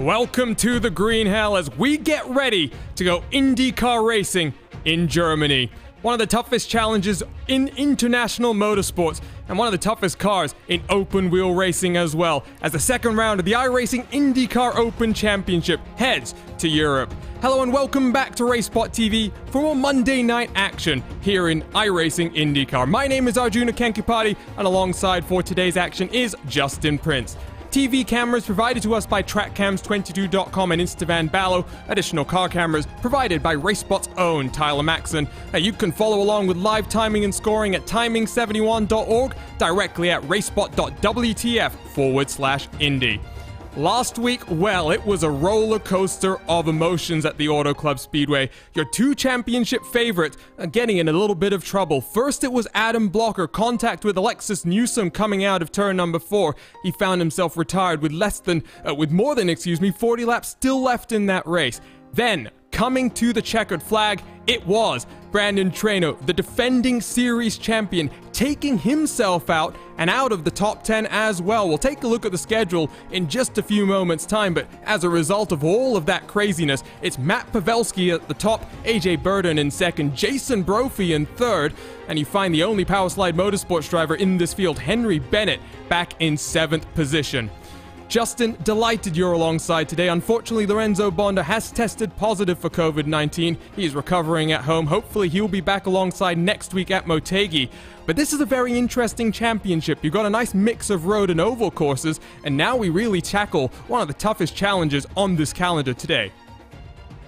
Welcome to the Green Hell as we get ready to go IndyCar racing in Germany. One of the toughest challenges in international motorsports and one of the toughest cars in open wheel racing as well, as the second round of the iRacing IndyCar Open Championship heads to Europe. Hello and welcome back to RaceSpotTV for more Monday night action here in iRacing IndyCar. My name is Arjuna Kankipati, and alongside for today's action is Justin Prince. TV cameras provided to us by TrackCams22.com and Instavan Ballo. Additional car cameras provided by RaceSpot's own Tyler Maxson. You can follow along with live timing and scoring at timing71.org, directly at racespot.wtf/Indy. Last week, well, it was a roller coaster of emotions at the Auto Club Speedway. Your two championship favorites are getting in a little bit of trouble. First, it was Adam Blocker, contact with Alexis Newsom coming out of turn number 4. He found himself retired with more than 40 laps still left in that race. Then, coming to the checkered flag, it was Brandon Traino, the defending series champion, taking himself out and out of the top 10 as well. We'll take a look at the schedule in just a few moments' time, but as a result of all of that craziness, it's Matt Pavelski at the top, AJ Burden in second, Jason Brophy in third, and you find the only Powerslide Motorsports driver in this field, Henry Bennett, back in 7th position. Justin, delighted you're alongside today. Unfortunately, Lorenzo Bonda has tested positive for COVID-19. He's recovering at home. Hopefully, he'll be back alongside next week at Motegi. But this is a very interesting championship. You've got a nice mix of road and oval courses, and now we really tackle one of the toughest challenges on this calendar today.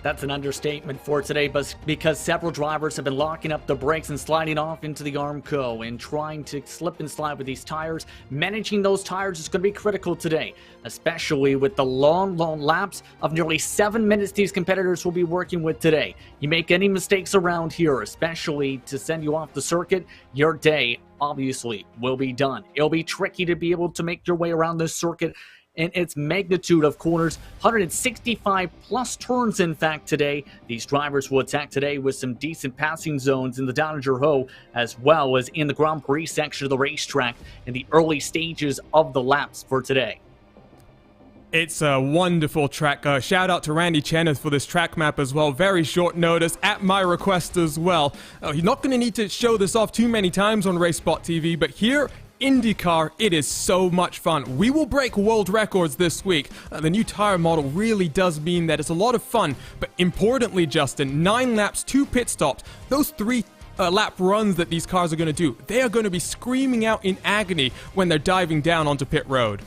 That's an understatement for today, but because several drivers have been locking up the brakes and sliding off into the Armco and trying to slip and slide with these tires. Managing those tires is going to be critical today, especially with the long laps of nearly 7 minutes these competitors will be working with today. You make any mistakes around here, especially to send you off the circuit, your day obviously will be done. It'll be tricky to be able to make your way around this circuit in its magnitude of corners, 165 plus turns in fact today. These drivers will attack today with some decent passing zones in the Downinger Ho, as well as in the Grand Prix section of the racetrack in the early stages of the laps for today. It's a wonderful track. Shout out to Randy Cheneth for this track map as well. Very short notice at my request as well. You're not going to need to show this off too many times on RaceSpot TV, but here IndyCar, it is so much fun. We will break world records this week. The new tire model really does mean that it's a lot of fun, but importantly, Justin, 9 laps, 2 pit stops, those 3 lap runs that these cars are going to do, they are going to be screaming out in agony when they're diving down onto pit road.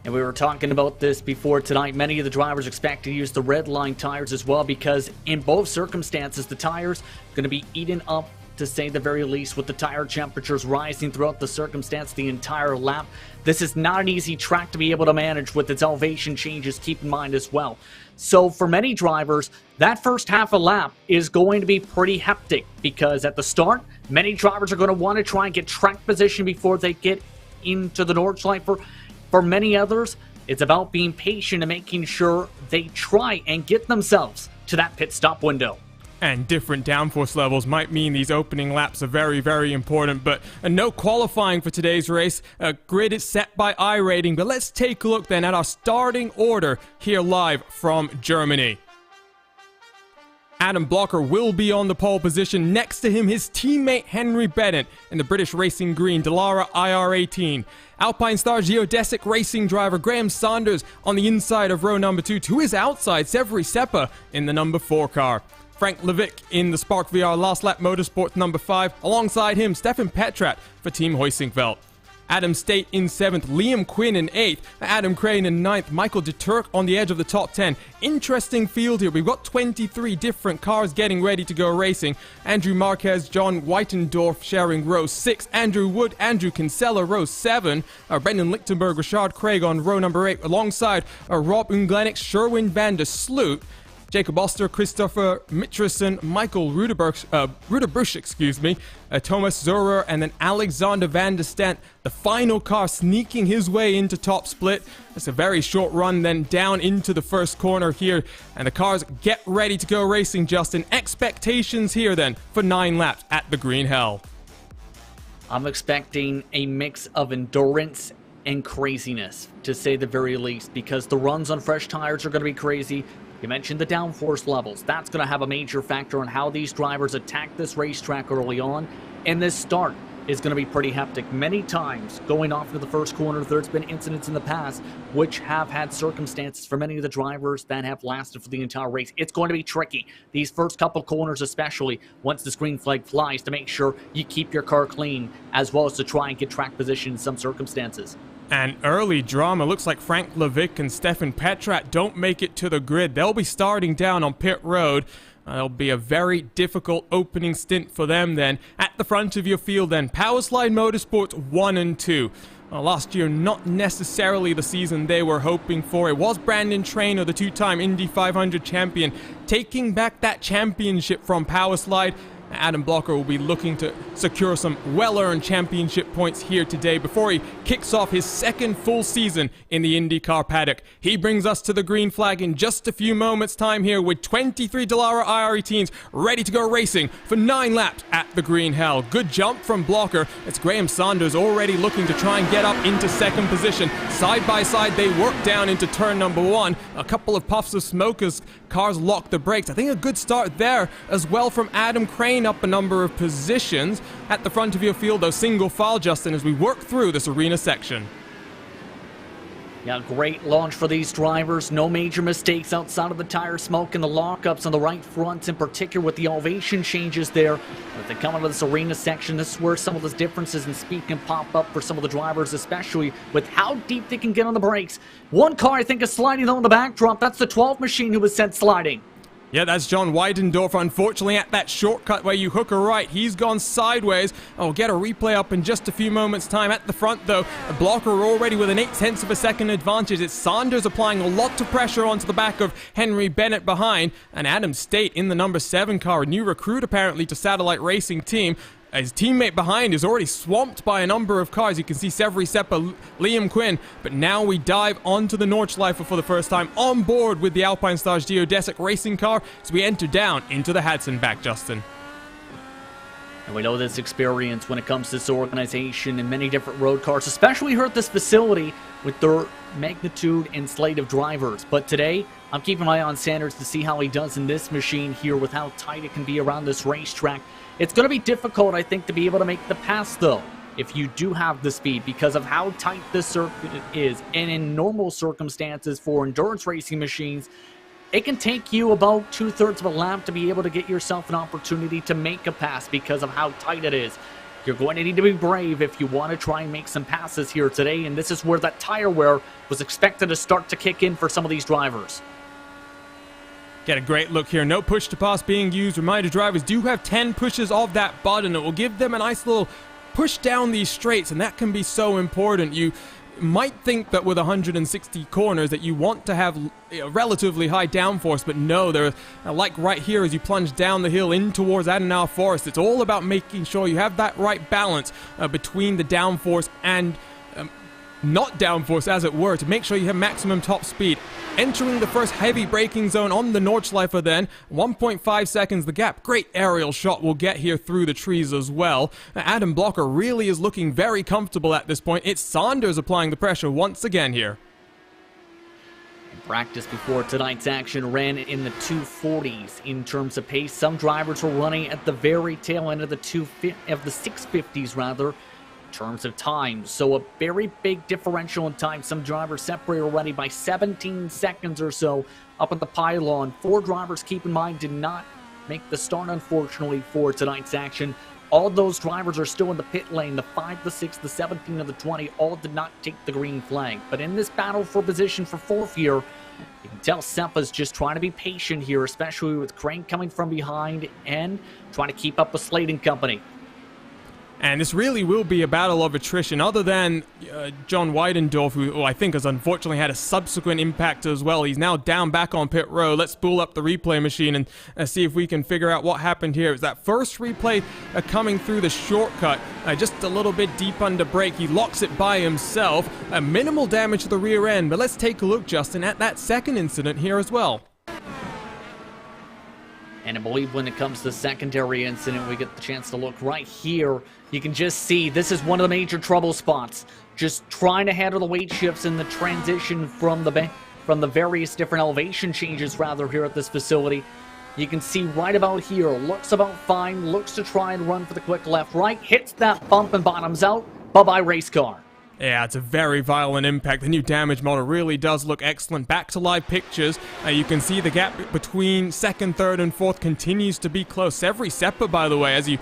And we were talking about this before tonight. Many of the drivers expect to use the red line tires as well, because in both circumstances, the tires are going to be eaten up, to say the very least, with the tire temperatures rising throughout the circumstance the entire lap. This is not an easy track to be able to manage with its elevation changes, keep in mind as well. So for many drivers, that first half a lap is going to be pretty hectic, because at the start, many drivers are going to want to try and get track position before they get into the Nordschleife. For many others, it's about being patient and making sure they try and get themselves to that pit stop window. And different downforce levels might mean these opening laps are very, very important, but no qualifying for today's race. Grid is set by iRating, but let's take a look then at our starting order here live from Germany. Adam Blocker will be on the pole position. Next to him, his teammate Henry Bennett in the British Racing Green Dallara IR18. Alpine Star geodesic racing driver Graham Saunders on the inside of row number 2. To his outside, Severi Seppa in the number 4 car. Frank Levick in the Spark VR Last Lap Motorsports number 5. Alongside him, Stefan Petrat for Team Hoisingveld. Adam State in 7th, Liam Quinn in 8th, Adam Crane in 9th, Michael de Turk on the edge of the top 10. Interesting field here. We've got 23 different cars getting ready to go racing. Andrew Marquez, John Whitendorf sharing row 6, Andrew Wood, Andrew Kinsella row 7, Brendan Lichtenberg, Richard Craig on row number 8, alongside Rob Unglenix, Sherwin van der Sloot, Jacob Oster, Christopher Mitrison, Michael Ruderbusch, Thomas Zurer, and then Alexander Van der Stent, the final car sneaking his way into top split. It's a very short run then down into the first corner here, and the cars get ready to go racing, Justin. Expectations here then for 9 laps at the Green Hell. I'm expecting a mix of endurance and craziness, to say the very least, because the runs on fresh tires are going to be crazy. You mentioned the downforce levels. That's going to have a major factor on how these drivers attack this racetrack early on. And this start is going to be pretty hectic. Many times going off into the first corner, there's been incidents in the past which have had circumstances for many of the drivers that have lasted for the entire race. It's going to be tricky, these first couple corners especially, once this green flag flies, to make sure you keep your car clean, as well as to try and get track position in some circumstances. And early drama. Looks like Frank Levick and Stefan Petrat don't make it to the grid. They'll be starting down on pit road. It'll be a very difficult opening stint for them then. At the front of your field then, Powerslide Motorsports 1 and 2. Last year, not necessarily the season they were hoping for. It was Brandon Traynor, the two-time Indy 500 champion, taking back that championship from Powerslide. Adam Blocker will be looking to secure some well-earned championship points here today before he kicks off his second full season in the IndyCar paddock. He brings us to the green flag in just a few moments' time here with 23 Dallara IR18s ready to go racing for 9 laps at the green hell. Good jump from Blocker. It's Graham Saunders already looking to try and get up into second position. Side by side, they work down into turn number 1. A couple of puffs of smoke as cars lock the brakes. I think a good start there as well from Adam Crane up a number of positions. At the front of your field, though, single file, Justin, as we work through this arena section. Yeah, great launch for these drivers. No major mistakes outside of the tire smoke and the lockups on the right front, in particular with the elevation changes there. As they come into this arena section, this is where some of the differences in speed can pop up for some of the drivers, especially with how deep they can get on the brakes. One car, I think, is sliding though in the backdrop. That's the 12 machine who was sent sliding. Yeah, that's John Weidendorf. Unfortunately, at that shortcut where you hook a right, he's gone sideways. I'll get a replay up in just a few moments' time. At the front, though, a Blocker already with an 0.8 of a second advantage. It's Saunders applying a lot of pressure onto the back of Henry Bennett behind. And Adam State in the number 7 car, a new recruit apparently to Satellite Racing Team. His teammate behind is already swamped by a number of cars. You can see Severi Seppa, Liam Quinn. But now we dive onto the Nordschleife for the first time on board with the Alpinestars Geodesic racing car as we enter down into the Hadson-back, Justin. And we know this experience when it comes to this organization and many different road cars, especially here at this facility with their magnitude and slate of drivers. But today, I'm keeping my eye on Sanders to see how he does in this machine here with how tight it can be around this racetrack. It's going to be difficult, I think, to be able to make the pass, though, if you do have the speed, because of how tight this circuit is. And in normal circumstances for endurance racing machines, it can take you about 2/3 of a lap to be able to get yourself an opportunity to make a pass because of how tight it is. You're going to need to be brave if you want to try and make some passes here today, and this is where that tire wear was expected to start to kick in for some of these drivers. Get a great look here. No push to pass being used. Reminder, drivers do have 10 pushes of that button. It will give them a nice little push down these straights, and that can be so important. You might think that with 160 corners that you want to have a relatively high downforce, but no, there, like right here as you plunge down the hill in towards Adenauer Forest, it's all about making sure you have that right balance between the downforce and not downforce, as it were, to make sure you have maximum top speed. Entering the first heavy braking zone on the Nordschleife then, 1.5 seconds the gap. Great aerial shot we'll get here through the trees as well. Adam Blocker really is looking very comfortable at this point. It's Saunders applying the pressure once again here. Practice before tonight's action ran in the 240s in terms of pace. Some drivers were running at the very tail end of the 650s rather. Terms of time, so a very big differential in time. Some drivers separated already by 17 seconds or so up at the pylon. 4 drivers, keep in mind, did not make the start, unfortunately, for tonight's action. All those drivers are still in the pit lane. The 5, the 6, the 17, and the 20 all did not take the green flag. But in this battle for position for 4th here, you can tell Seppa's just trying to be patient here, especially with Crane coming from behind and trying to keep up with Slade and company. And this really will be a battle of attrition, other than John Weidendorf, who I think has unfortunately had a subsequent impact as well. He's now down back on pit road. Let's spool up the replay machine and see if we can figure out what happened here. It was that first replay coming through the shortcut, just a little bit deep under brake. He locks it by himself. Minimal damage to the rear end, but let's take a look, Justin, at that second incident here as well. And I believe when it comes to the secondary incident, we get the chance to look right here. You can just see this is one of the major trouble spots. Just trying to handle the weight shifts and the transition from the various different elevation changes rather here at this facility. You can see right about here, looks about fine, looks to try and run for the quick left right, hits that bump and bottoms out. Bye-bye race car. Yeah, it's a very violent impact. The new damage model really does look excellent. Back to live pictures. You can see the gap between second, third, and fourth continues to be close. Every Seppa, by the way, as you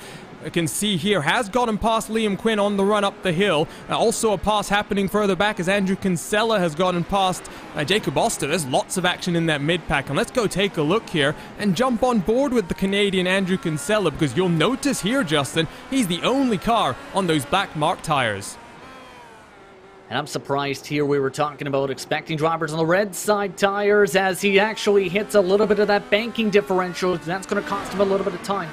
can see here, has gotten past Liam Quinn on the run up the hill. Also a pass happening further back as Andrew Kinsella has gotten past Jacob Oster. There's lots of action in that mid-pack, and let's go take a look here and jump on board with the Canadian Andrew Kinsella, because you'll notice here, Justin, he's the only car on those black mark tires. And I'm surprised here we were talking about expecting drivers on the red side tires as he actually hits a little bit of that banking differential. That's going to cost him a little bit of time.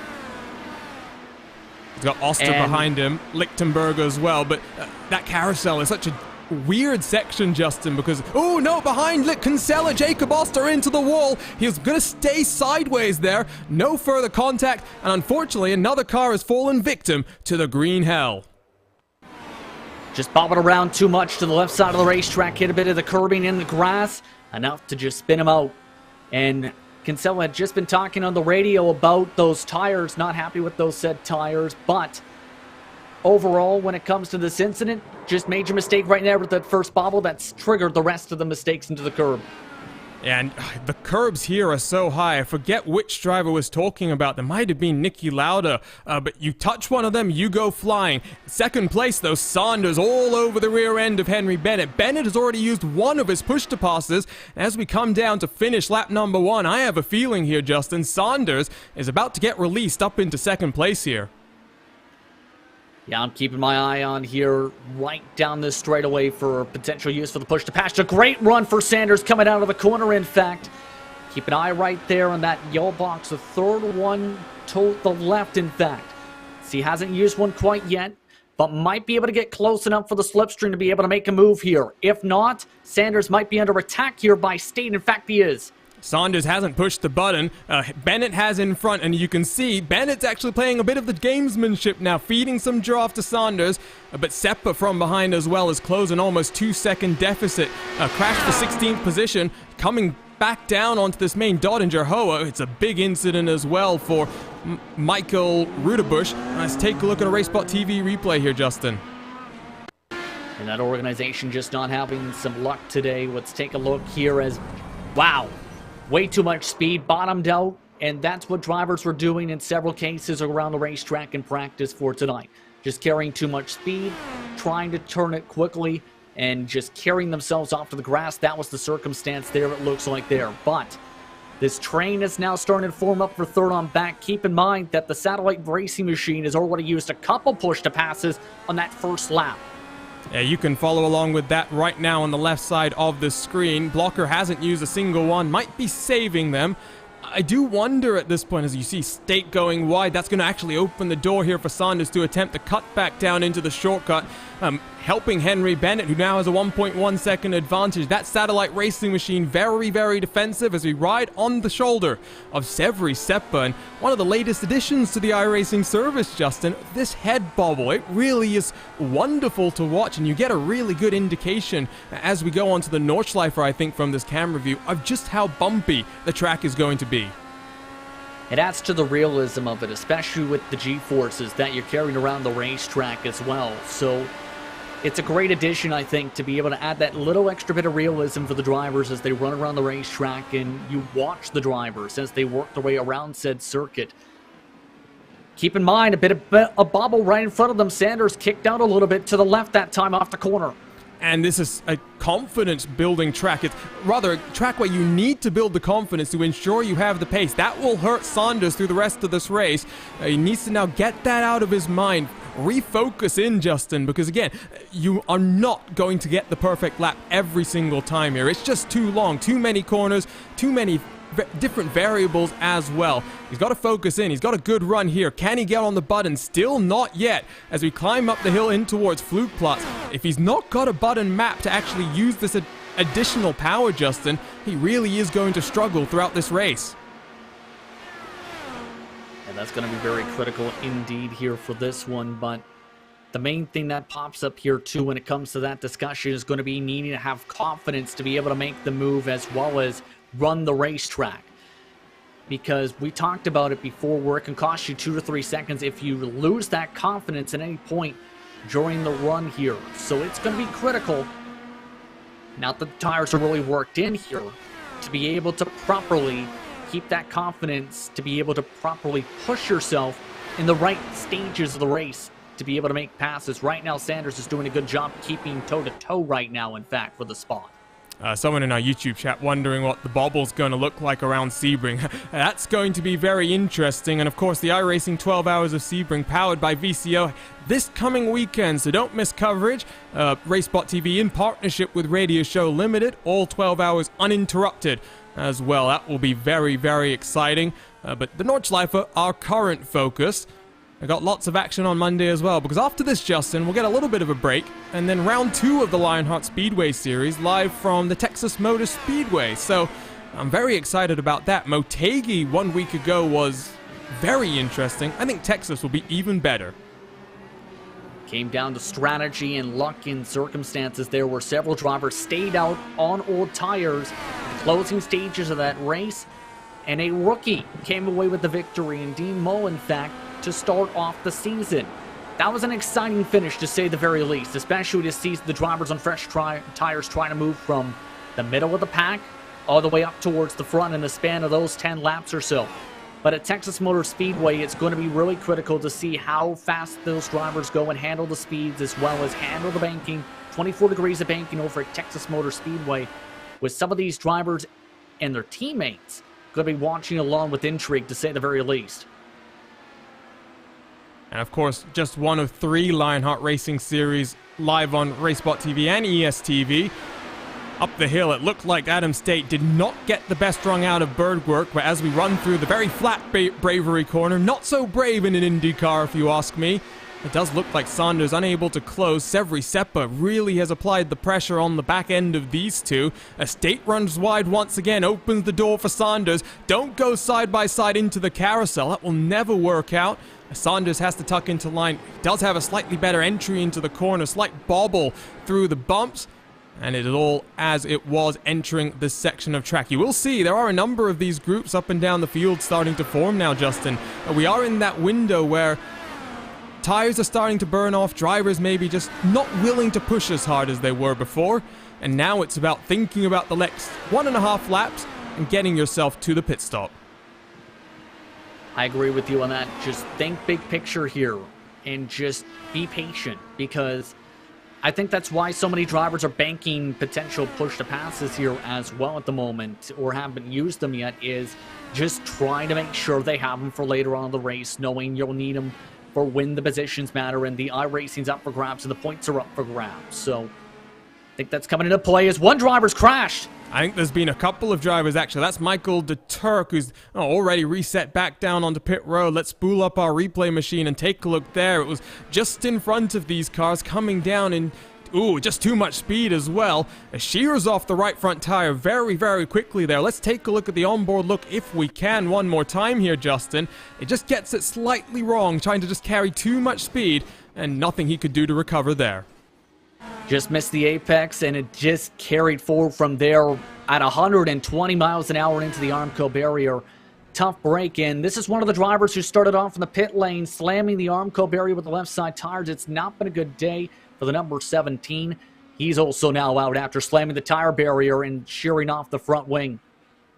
He's got Oster behind him, Lichtenberger as well, but that carousel is such a weird section, Justin, because, oh no, behind Kinsella, Jacob Oster into the wall. He was going to stay sideways there, no further contact, and unfortunately another car has fallen victim to the green hell. Just bobbing around too much to the left side of the racetrack, hit a bit of the curbing in the grass, enough to just spin him out. And Kinsella had just been talking on the radio about those tires, not happy with those said tires, but overall, when it comes to this incident, just major mistake right there with that first bobble that's triggered the rest of the mistakes into the curb. And the curbs here are so high. I forget which driver was talking about. There might have been Nicky Lauda, but you touch one of them, you go flying. Second place, though, Saunders all over the rear end of Henry Bennett. Bennett has already used one of his push-to-passes. As we come down to finish lap number 1, I have a feeling here, Justin, Saunders is about to get released up into second place here. Yeah, I'm keeping my eye on here right down this straightaway for potential use for the push to pass. A great run for Sanders coming out of the corner, in fact. Keep an eye right there on that yellow box. The third one to the left, in fact. See, he hasn't used one quite yet, but might be able to get close enough for the slipstream to be able to make a move here. If not, Sanders might be under attack here by State. In fact, he is. Saunders hasn't pushed the button. Bennett has in front, and you can see Bennett's actually playing a bit of the gamesmanship now, feeding some draw to Saunders, but Seppa from behind as well is closing almost 2-second deficit. Crashed for 16th position, coming back down onto this main Dottinger Hoa. It's a big incident as well for Michael Rudebusch. Let's take a look at a RaceSpotTV replay here, Justin. And that organization just not having some luck today. Let's take a look here as, wow. Way too much speed, bottomed out, and that's what drivers were doing in several cases around the racetrack in practice for tonight. Just carrying too much speed, trying to turn it quickly, and just carrying themselves off to the grass. That was the circumstance there, it looks like there. But this train is now starting to form up for third on back. Keep in mind that the satellite racing machine has already used a couple push-to-passes on that first lap. Yeah, you can follow along with that right now on the left side of the screen. Blocker hasn't used a single one, might be saving them. I do wonder at this point, as you see State going wide, that's going to actually open the door here for Saunders to attempt the cut back down into the shortcut, helping Henry Bennett, who now has a 1.1 second advantage. That satellite racing machine very, very defensive as we ride on the shoulder of Severi Seppa. And one of the latest additions to the iRacing service, Justin, this head bobble. It really is wonderful to watch, and you get a really good indication as we go onto the Nordschleife, I think, from this camera view of just how bumpy the track is going to be. It adds to the realism of it, especially with the G-forces that you're carrying around the racetrack as well. So it's a great addition, I think, to be able to add that little extra bit of realism for the drivers as they run around the racetrack, and you watch the drivers as they work their way around said circuit. Keep in mind, a bobble right in front of them. Sanders kicked out a little bit to the left that time off the corner. And this is a confidence-building track. It's rather a track where you need to build the confidence to ensure you have the pace. That will hurt Saunders through the rest of this race. He needs to now get that out of his mind. Refocus in, Justin, because again, you are not going to get the perfect lap every single time here. It's just too long, too many corners, too many different variables as well. He's got to focus in. He's got a good run here. Can he get on the button? Still not yet as we climb up the hill in towards Flugplatz. If he's not got a button map to actually use this additional power, Justin, he really is going to struggle throughout this race. That's going to be very critical indeed here for this one, but the main thing that pops up here too when it comes to that discussion is going to be needing to have confidence to be able to make the move as well as run the racetrack. Because we talked about it before where it can cost you 2 to 3 seconds if you lose that confidence at any point during the run here. So it's going to be critical, now that the tires are really worked in here, to be able to properly keep that confidence, to be able to properly push yourself in the right stages of the race to be able to make passes. Right now, Sanders is doing a good job keeping toe-to-toe right now, in fact, for the spot. Someone in our YouTube chat wondering what the bobble's going to look like around Sebring. That's going to be very interesting. And of course, the iRacing 12 Hours of Sebring powered by VCO this coming weekend. So don't miss coverage. RaceSpotTV in partnership with Radio Show Limited. All 12 hours uninterrupted as well. That will be very, very exciting. But the Nordschleife, our current focus. I got lots of action on Monday as well, because after this, Justin, we'll get a little bit of a break, and then round 2 of the Lionheart Speedway Series live from the Texas Motor Speedway. So I'm very excited about that. Motegi 1 week ago was very interesting. I think Texas will be even better. Came down to strategy and luck in circumstances there where several drivers stayed out on old tires in the closing stages of that race, and a rookie came away with the victory in Dean Moe, in fact, to start off the season. That was an exciting finish, to say the very least, especially to see the drivers on fresh tires trying to move from the middle of the pack all the way up towards the front in the span of those 10 laps or so. But at Texas Motor Speedway, it's going to be really critical to see how fast those drivers go and handle the speeds as well as handle the banking. 24 degrees of banking over at Texas Motor Speedway, with some of these drivers and their teammates going to be watching along with intrigue, to say the very least. And of course, just one of 3 Lionheart Racing Series live on RaceSpotTV and ESTV. Up the hill, it looked like Adam State did not get the best rung out of bird work, but as we run through the very flat bravery corner, not so brave in an IndyCar if you ask me. It does look like Sanders unable to close. Severi Seppa really has applied the pressure on the back end of these two. State runs wide once again, opens the door for Sanders. Don't go side by side into the carousel, that will never work out. Sanders has to tuck into line. He does have a slightly better entry into the corner, slight bobble through the bumps, and it is all as it was entering this section of track. You will see there are a number of these groups up and down the field starting to form now, Justin. We are in that window where tires are starting to burn off, drivers maybe just not willing to push as hard as they were before, and now it's about thinking about the next 1.5 laps and getting yourself to the pit stop. I agree with you on that. Just think big picture here and just be patient, because I think that's why so many drivers are banking potential push to passes here as well at the moment, or haven't used them yet, is just trying to make sure they have them for later on in the race, knowing you'll need them for when the positions matter and the iRacing's up for grabs and the points are up for grabs. So I think that's coming into play as one driver's crashed. I think there's been a couple of drivers, actually. That's Michael de Turk, who's already reset back down onto pit road. Let's spool up our replay machine and take a look there. It was just in front of these cars coming down in, just too much speed as well. Shears off the right front tire very, very quickly there. Let's take a look at the onboard look if we can one more time here, Justin. It just gets it slightly wrong, trying to just carry too much speed, and nothing he could do to recover there. Just missed the apex, and it just carried forward from there at 120 miles an hour into the Armco barrier. Tough break in. This is one of the drivers who started off in the pit lane, slamming the Armco barrier with the left side tires. It's not been a good day for the number 17. He's also now out after slamming the tire barrier and shearing off the front wing.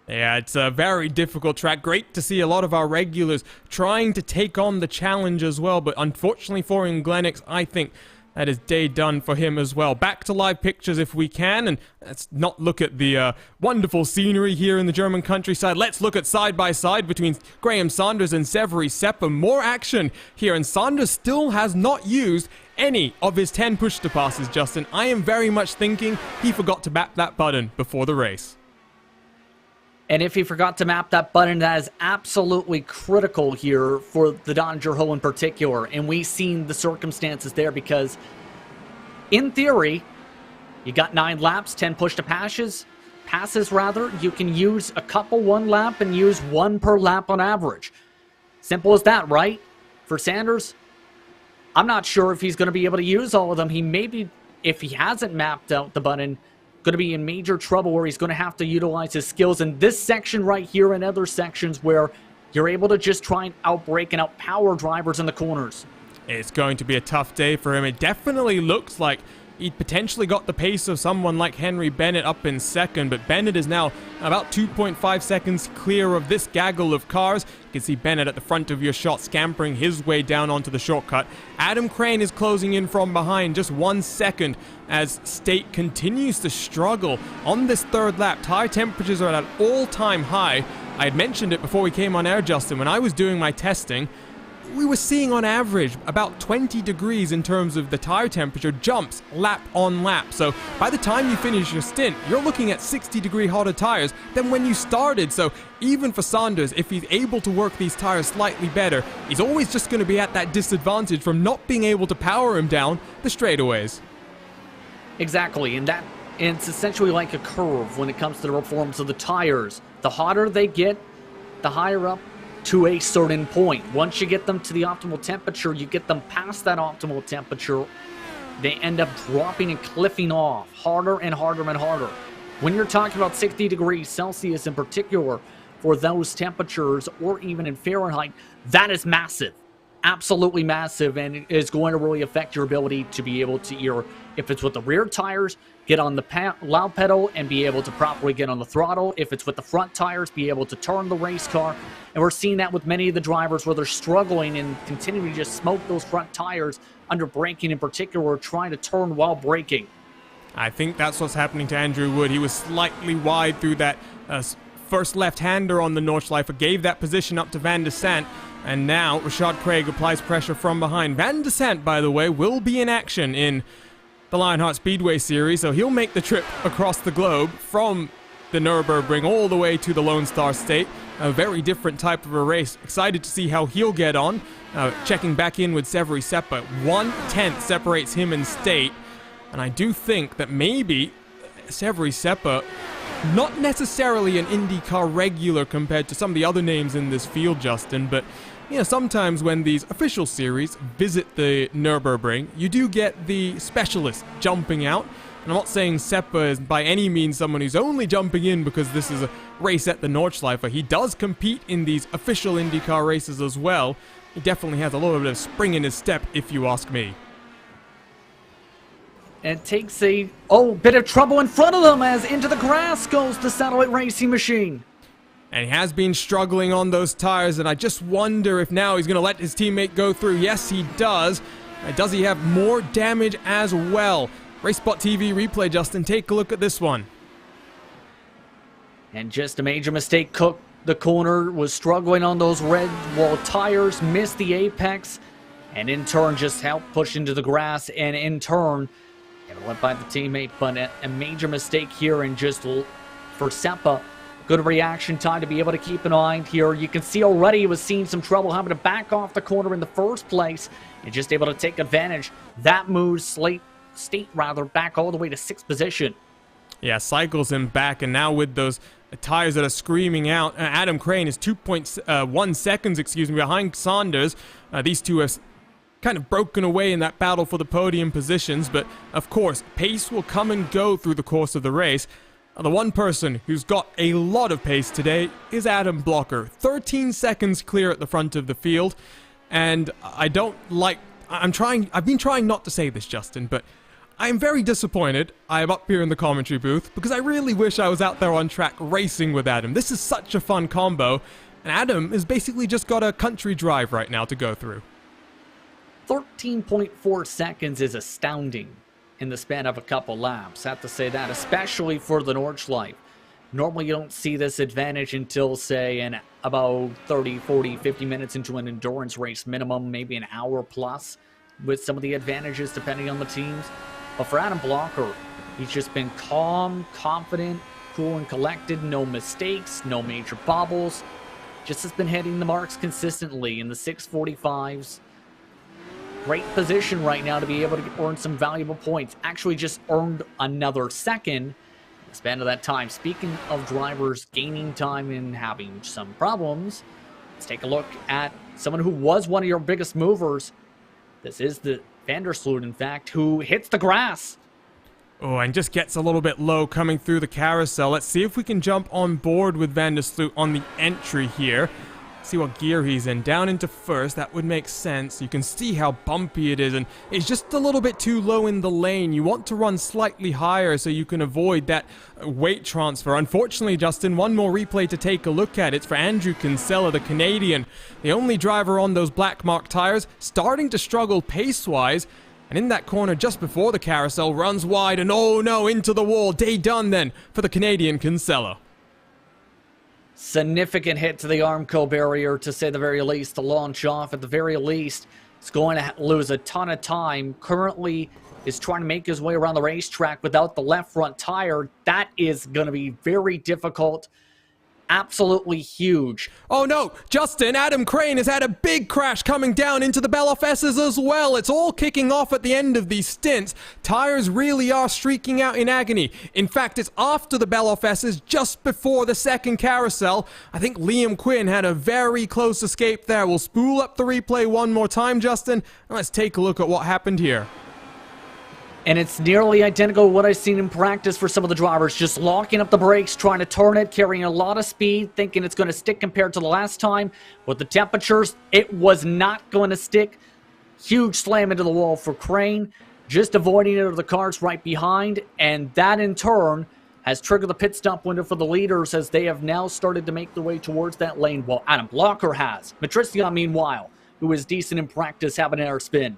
Yeah, it's a very difficult track. Great to see a lot of our regulars trying to take on the challenge as well, but unfortunately for Glenix, I think that is day done for him as well. Back to live pictures if we can, and let's not look at the wonderful scenery here in the German countryside. Let's look at side-by-side between Graham Sanders and Severi Seppa. More action here, and Sanders still has not used any of his 10 push-to-passes, Justin. I am very much thinking he forgot to map that button before the race. And if he forgot to map that button, that is absolutely critical here for the Dodger Ho in particular. And we've seen the circumstances there because, in theory, you got 9 laps, 10 push-to-passes. You can use a couple one lap and use 1 per lap on average. Simple as that, right? For Sanders, I'm not sure if he's going to be able to use all of them. He may be, if he hasn't mapped out the button, going to be in major trouble where he's going to have to utilize his skills in this section right here and other sections where you're able to just try and outbrake and outpower drivers in the corners. It's going to be a tough day for him. It definitely looks like he potentially got the pace of someone like Henry Bennett up in second, but Bennett is now about 2.5 seconds clear of this gaggle of cars. You can see Bennett at the front of your shot scampering his way down onto the shortcut. Adam Crane is closing in from behind just 1 second as State continues to struggle on this third lap. Tire temperatures are at an all-time high. I had mentioned it before we came on air, Justin. When I was doing my testing, we were seeing on average about 20 degrees in terms of the tire temperature jumps lap on lap. So by the time you finish your stint, you're looking at 60-degree hotter tires than when you started. So even for Saunders, if he's able to work these tires slightly better, he's always just going to be at that disadvantage from not being able to power him down the straightaways. Exactly, and it's essentially like a curve when it comes to the performance of the tires. The hotter they get, the higher up to a certain point. Once you get them to the optimal temperature, you get them past that optimal temperature, they end up dropping and cliffing off harder and harder and harder. When you're talking about 60 degrees Celsius in particular for those temperatures, or even in Fahrenheit, that is massive. Absolutely massive, and it is going to really affect your ability to be able to either, if it's with the rear tires, get on the loud pedal and be able to properly get on the throttle. If it's with the front tires, be able to turn the race car. And we're seeing that with many of the drivers where they're struggling and continuing to just smoke those front tires under braking in particular, trying to turn while braking. I think that's what's happening to Andrew Wood. He was slightly wide through that first left-hander on the Nordschleife, gave that position up to Van de Sant, and now Rashad Craig applies pressure from behind. Van de Sant, by the way, will be in action in the Lionheart Speedway Series, so he'll make the trip across the globe from the Nurburgring all the way to the Lone Star State. A very different type of a race. Excited to see how he'll get on. Checking back in with Severi Seppa. 1/10 separates him and State, and I do think that maybe Severi Seppa, not necessarily an IndyCar regular compared to some of the other names in this field, Justin, but you know, sometimes when these official series visit the Nürburgring, you do get the specialists jumping out. And I'm not saying Seppa is by any means someone who's only jumping in because this is a race at the Nordschleife. He does compete in these official IndyCar races as well. He definitely has a little bit of spring in his step, if you ask me. And takes a bit of trouble in front of them as into the grass goes the Satellite Racing Machine. And he has been struggling on those tires, and I just wonder if now he's going to let his teammate go through. Yes, he does. Does he have more damage as well? RaceSpotTV replay, Justin. Take a look at this one. And just a major mistake. Cook, the corner, was struggling on those red wall tires, missed the apex, and in turn just helped push into the grass, and in turn got left by the teammate. But a major mistake here, and just for Seppa, good reaction time to be able to keep an eye here. You can see already he was seeing some trouble having to back off the corner in the first place, and just able to take advantage. That moves State back all the way to 6th position. Yeah, cycles him back, and now with those tires that are screaming out, Adam Crane is 2.1 seconds, behind Saunders. These two have kind of broken away in that battle for the podium positions, but of course, pace will come and go through the course of the race. The one person who's got a lot of pace today is Adam Blocker. 13 seconds clear at the front of the field, and I've been trying not to say this, Justin, but I'm very disappointed I'm up here in the commentary booth because I really wish I was out there on track racing with Adam. This is such a fun combo, and Adam has basically just got a country drive right now to go through. 13.4 seconds is astounding in the span of a couple laps. Have to say that, especially for the Nordschleife. Normally you don't see this advantage until, say, in about 30, 40, 50 minutes into an endurance race minimum, maybe an hour plus, with some of the advantages depending on the teams. But for Adam Blocker, he's just been calm, confident, cool and collected, no mistakes, no major bobbles. Just has been hitting the marks consistently in the 645s. Great position right now to be able to earn some valuable points. Actually just earned another second in the span of that time. Speaking of drivers gaining time and having some problems, Let's take a look at someone who was one of your biggest movers. This is the Vandersloot, in fact, who hits the grass. Oh, and just gets a little bit low coming through the carousel. Let's see if we can jump on board with Vandersloot on the entry here. See what gear he's in. Down into first, that would make sense. You can see how bumpy it is, and it's just a little bit too low in the lane. You want to run slightly higher so you can avoid that weight transfer. Unfortunately, Justin, one more replay to take a look at. It's for Andrew Kinsella, the Canadian, the only driver on those black mark tires, starting to struggle pace-wise. And in that corner just before the carousel, runs wide, and oh no, into the wall. Day done then for the Canadian Kinsella. Significant hit to the Armco barrier, to say the very least, to launch off. At the very least, it's going to lose a ton of time. Currently is trying to make his way around the racetrack without the left front tire. That is going to be very difficult. Absolutely huge. Oh no, Justin, Adam Crane has had a big crash coming down into the Beloff S's as well. It's all kicking off at the end of these stints. Tires really are streaking out in agony. In fact, it's after the Beloff S's, just before the second carousel. I think Liam Quinn had a very close escape there. We'll spool up the replay one more time, Justin, and let's take a look at what happened here. And it's nearly identical to what I've seen in practice for some of the drivers. Just locking up the brakes, trying to turn it, carrying a lot of speed, thinking it's going to stick compared to the last time. With the temperatures, it was not going to stick. Huge slam into the wall for Crane. Just avoiding it of the cars right behind. And that, in turn, has triggered the pit stop window for the leaders as they have now started to make their way towards that lane. Well, Adam Blocker has. Matrician, meanwhile, who is decent in practice, having an air spin.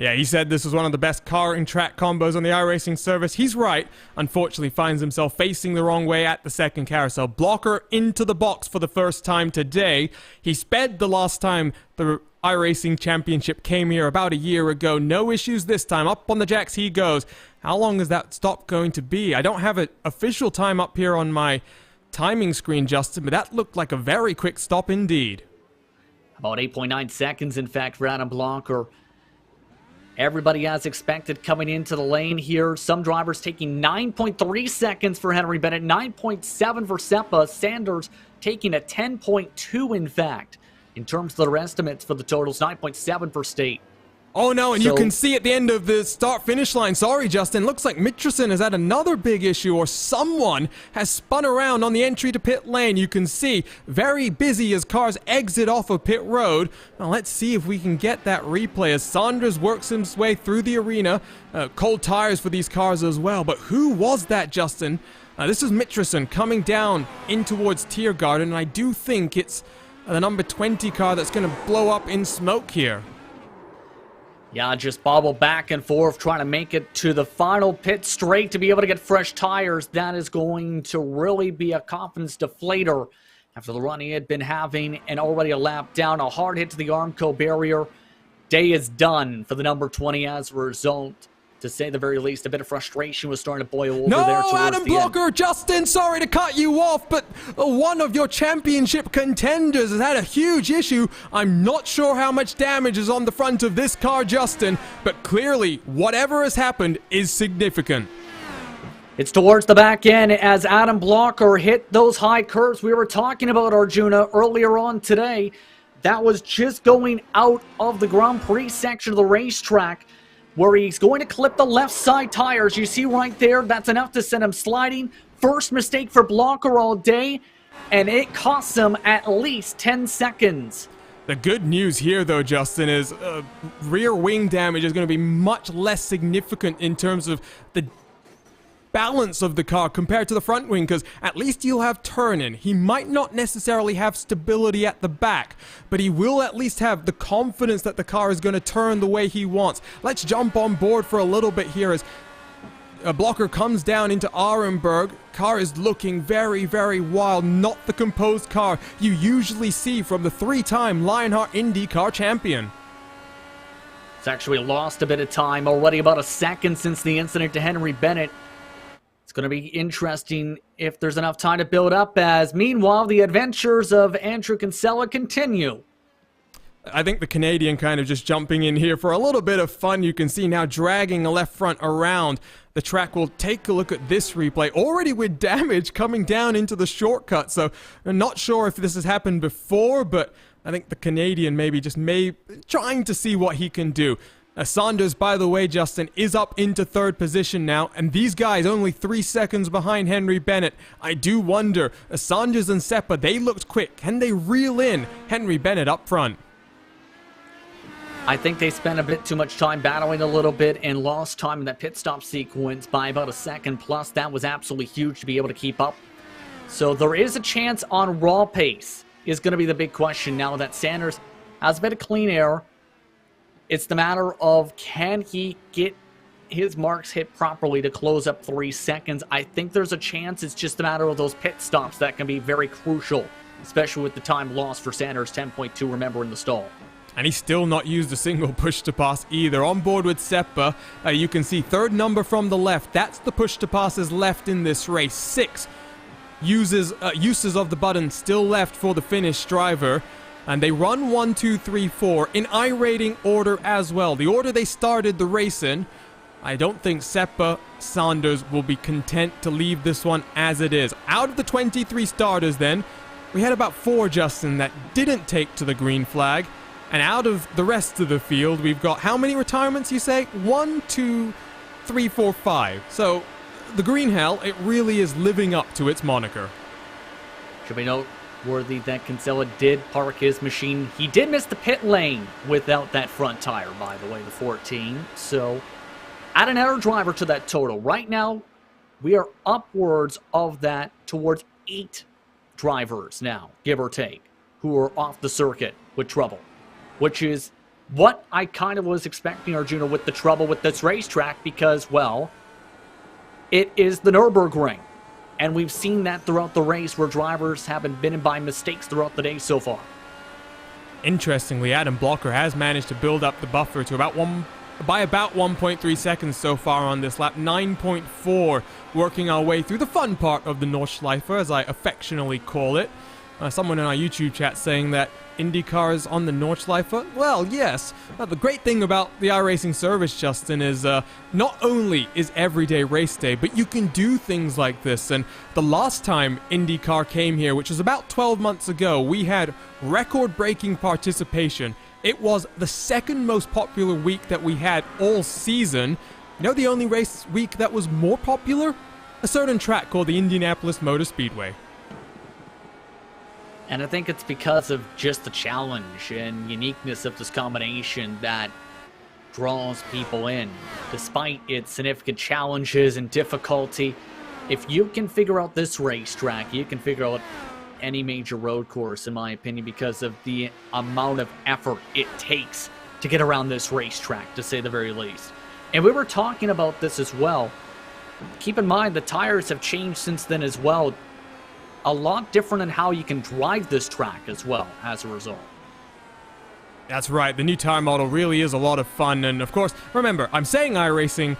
Yeah, he said this was one of the best car and track combos on the iRacing service. He's right. Unfortunately, finds himself facing the wrong way at the second carousel. Blocker into the box for the first time today. He sped the last time the iRacing Championship came here about a year ago. No issues this time. Up on the jacks he goes. How long is that stop going to be? I don't have an official time up here on my timing screen, Justin, but that looked like a very quick stop indeed. About 8.9 seconds, in fact, for Adam Blocker. Everybody as expected coming into the lane here. Some drivers taking 9.3 seconds for Henry Bennett, 9.7 for Seppa. Sanders taking a 10.2, in fact, in terms of their estimates for the totals, 9.7 for State. Oh no, and you can see at the end of the start-finish line, sorry Justin, looks like Mitchison has had another big issue, or someone has spun around on the entry to pit lane. You can see very busy as cars exit off of pit road. Now let's see if we can get that replay as Saunders works his way through the arena. Cold tires for these cars as well, but who was that, Justin? This is Mitchison coming down in towards Tiergarten, and I do think it's the number 20 car that's going to blow up in smoke here. Yeah, just bobble back and forth, trying to make it to the final pit straight to be able to get fresh tires. That is going to really be a confidence deflator after the run he had been having, and already a lap down. A hard hit to the Armco barrier. Day is done for the number 20 as a result. To say the very least, a bit of frustration was starting to boil over there towards Adam the Blocker, end. Justin, sorry to cut you off, but one of your championship contenders has had a huge issue. I'm not sure how much damage is on the front of this car, Justin, but clearly, whatever has happened is significant. It's towards the back end as Adam Blocker hit those high curves we were talking about, Arjuna, earlier on today. That was just going out of the Grand Prix section of the racetrack, where he's going to clip the left side tires. You see right there, that's enough to send him sliding. First mistake for Blocker all day, and it costs him at least 10 seconds. The good news here, though, Justin, is rear wing damage is going to be much less significant in terms of the balance of the car compared to the front wing, because at least you'll have turn-in. He might not necessarily have stability at the back, but he will at least have the confidence that the car is going to turn the way he wants. Let's jump on board for a little bit here as a Blocker comes down into Arenberg. Car is looking very, very wild. Not the composed car you usually see from the three-time Lionheart IndyCar champion. It's actually lost a bit of time, already about a second since the incident to Henry Bennett. It's going to be interesting if there's enough time to build up, as meanwhile the adventures of Andrew Kinsella continue. I think the Canadian kind of just jumping in here for a little bit of fun. You can see now dragging the left front around. the track. We'll take a look at this replay, already with damage coming down into the shortcut. So I'm not sure if this has happened before, but I think the Canadian maybe just trying to see what he can do. Saunders, by the way, Justin, is up into third position now, and these guys only 3 seconds behind Henry Bennett. I do wonder, Saunders and Seppa, they looked quick. Can they reel in Henry Bennett up front? I think they spent a bit too much time battling a little bit and lost time in that pit stop sequence by about a second plus. That was absolutely huge to be able to keep up. So there is a chance on raw pace is going to be the big question now that Sanders has a bit of clean air. It's the matter of, can he get his marks hit properly to close up 3 seconds? I think there's a chance. It's just a matter of those pit stops that can be very crucial, especially with the time lost for Sanders, 10.2, remember, in the stall. And he's still not used a single push to pass either. On board with Seppa, you can see third number from the left. That's the push to passes left in this race. 6 uses of the button still left for the Finnish driver. And they run 1, 2, 3, 4 in I-rating order as well. The order they started the race in. I don't think Seppa Saunders will be content to leave this one as it is. Out of the 23 starters then, we had about 4, Justin, that didn't take to the green flag. And out of the rest of the field, we've got how many retirements, you say? 1, 2, 3, 4, 5. So the Green Hell, it really is living up to its moniker. Should we note worthy that Kinsella did park his machine. He did miss the pit lane without that front tire, by the way, the 14. So add another driver to that total. Right now, we are upwards of that towards 8 drivers now, give or take, who are off the circuit with trouble, which is what I kind of was expecting, Arjuna, with the trouble with this racetrack because, well, it is the Nurburgring. And we've seen that throughout the race where drivers have been bitten by mistakes throughout the day so far. Interestingly, Adam Blocker has managed to build up the buffer to about 1.3 seconds so far on this lap. 9.4, working our way through the fun part of the Nordschleife, as I affectionately call it. Someone in our YouTube chat saying that IndyCar is on the Nordschleife. Well, yes. The great thing about the iRacing service, Justin, is not only is everyday race day, but you can do things like this. And the last time IndyCar came here, which was about 12 months ago, we had record-breaking participation. It was the second most popular week that we had all season. You know the only race week that was more popular? A certain track called the Indianapolis Motor Speedway. And I think it's because of just the challenge and uniqueness of this combination that draws people in. Despite its significant challenges and difficulty, if you can figure out this racetrack, you can figure out any major road course, in my opinion, because of the amount of effort it takes to get around this racetrack, to say the very least. And we were talking about this as well. Keep in mind, the tires have changed since then as well. A lot different in how you can drive this track as well as a result. That's right, the new tire model really is a lot of fun, and of course, remember, I'm saying iRacing,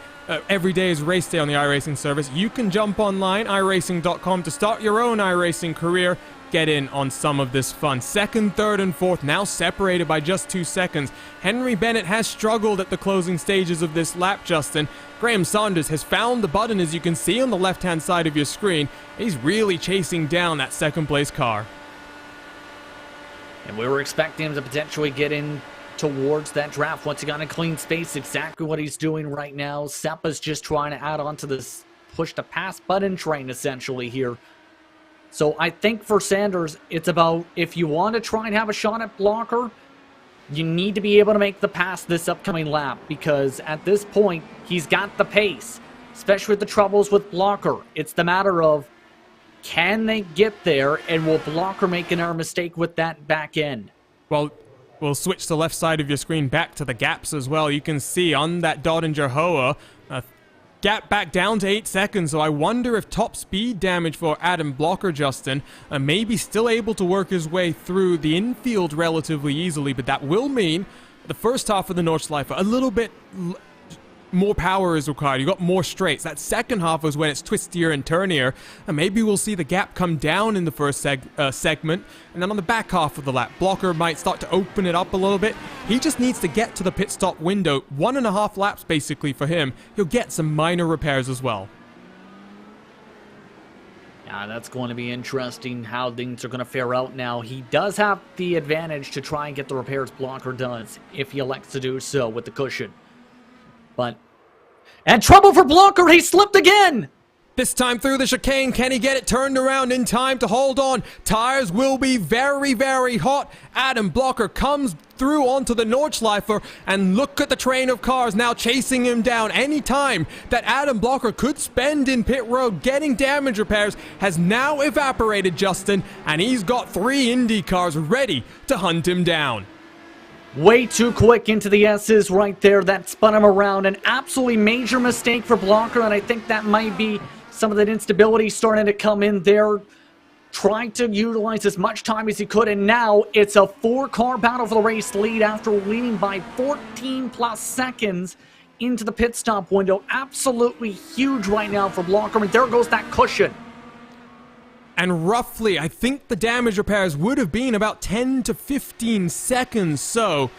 every day is race day on the iRacing service. You can jump online, iRacing.com, to start your own iRacing career, get in on some of this fun. Second, third, and fourth, now separated by just 2 seconds. Henry Bennett has struggled at the closing stages of this lap, Justin. Graham Saunders has found the button, as you can see on the left-hand side of your screen. He's really chasing down that second-place car. And we were expecting him to potentially get in towards that draft once he got in clean space. Exactly what he's doing right now. Seppa's just trying to add on to this push-to-pass button train, essentially, here. So I think for Sanders, it's about, if you want to try and have a shot at Blocker, you need to be able to make the pass this upcoming lap, because at this point, he's got the pace, especially with the troubles with Blocker. It's the matter of, can they get there, and will Blocker make an error mistake with that back end? Well, we'll switch the left side of your screen back to the gaps as well. You can see on that Dottinger Hoa, gap back down to 8 seconds, so I wonder if top speed damage for Adam Blocker, Justin, may be still able to work his way through the infield relatively easily, but that will mean the first half of the Nordschleife a little bit more power is required. You got more straights. That second half is when it's twistier and turnier, and maybe we'll see the gap come down in the first segment, and then on the back half of the lap, Blocker might start to open it up a little bit. He just needs to get to the pit stop window. 1.5 laps basically for him. He'll get some minor repairs as well. Yeah, that's going to be interesting how things are going to fare out now. He does have the advantage to try and get the repairs Blocker does, if he elects to do so with the cushion. And trouble for Blocker, he slipped again! This time through the chicane, can he get it turned around in time to hold on? Tires will be very, very hot. Adam Blocker comes through onto the Nordschleife, and look at the train of cars now chasing him down. Any time that Adam Blocker could spend in pit road getting damage repairs has now evaporated, Justin, and he's got 3 Indy cars ready to hunt him down. Way too quick into the S's right there. That spun him around. An absolutely major mistake for Blocker, and I think that might be some of that instability starting to come in there. Trying to utilize as much time as he could, and now it's a 4-car battle for the race lead after leading by 14+ seconds into the pit stop window. Absolutely huge right now for Blocker, and there goes that cushion. And roughly, I think the damage repairs would have been about 10 to 15 seconds. So,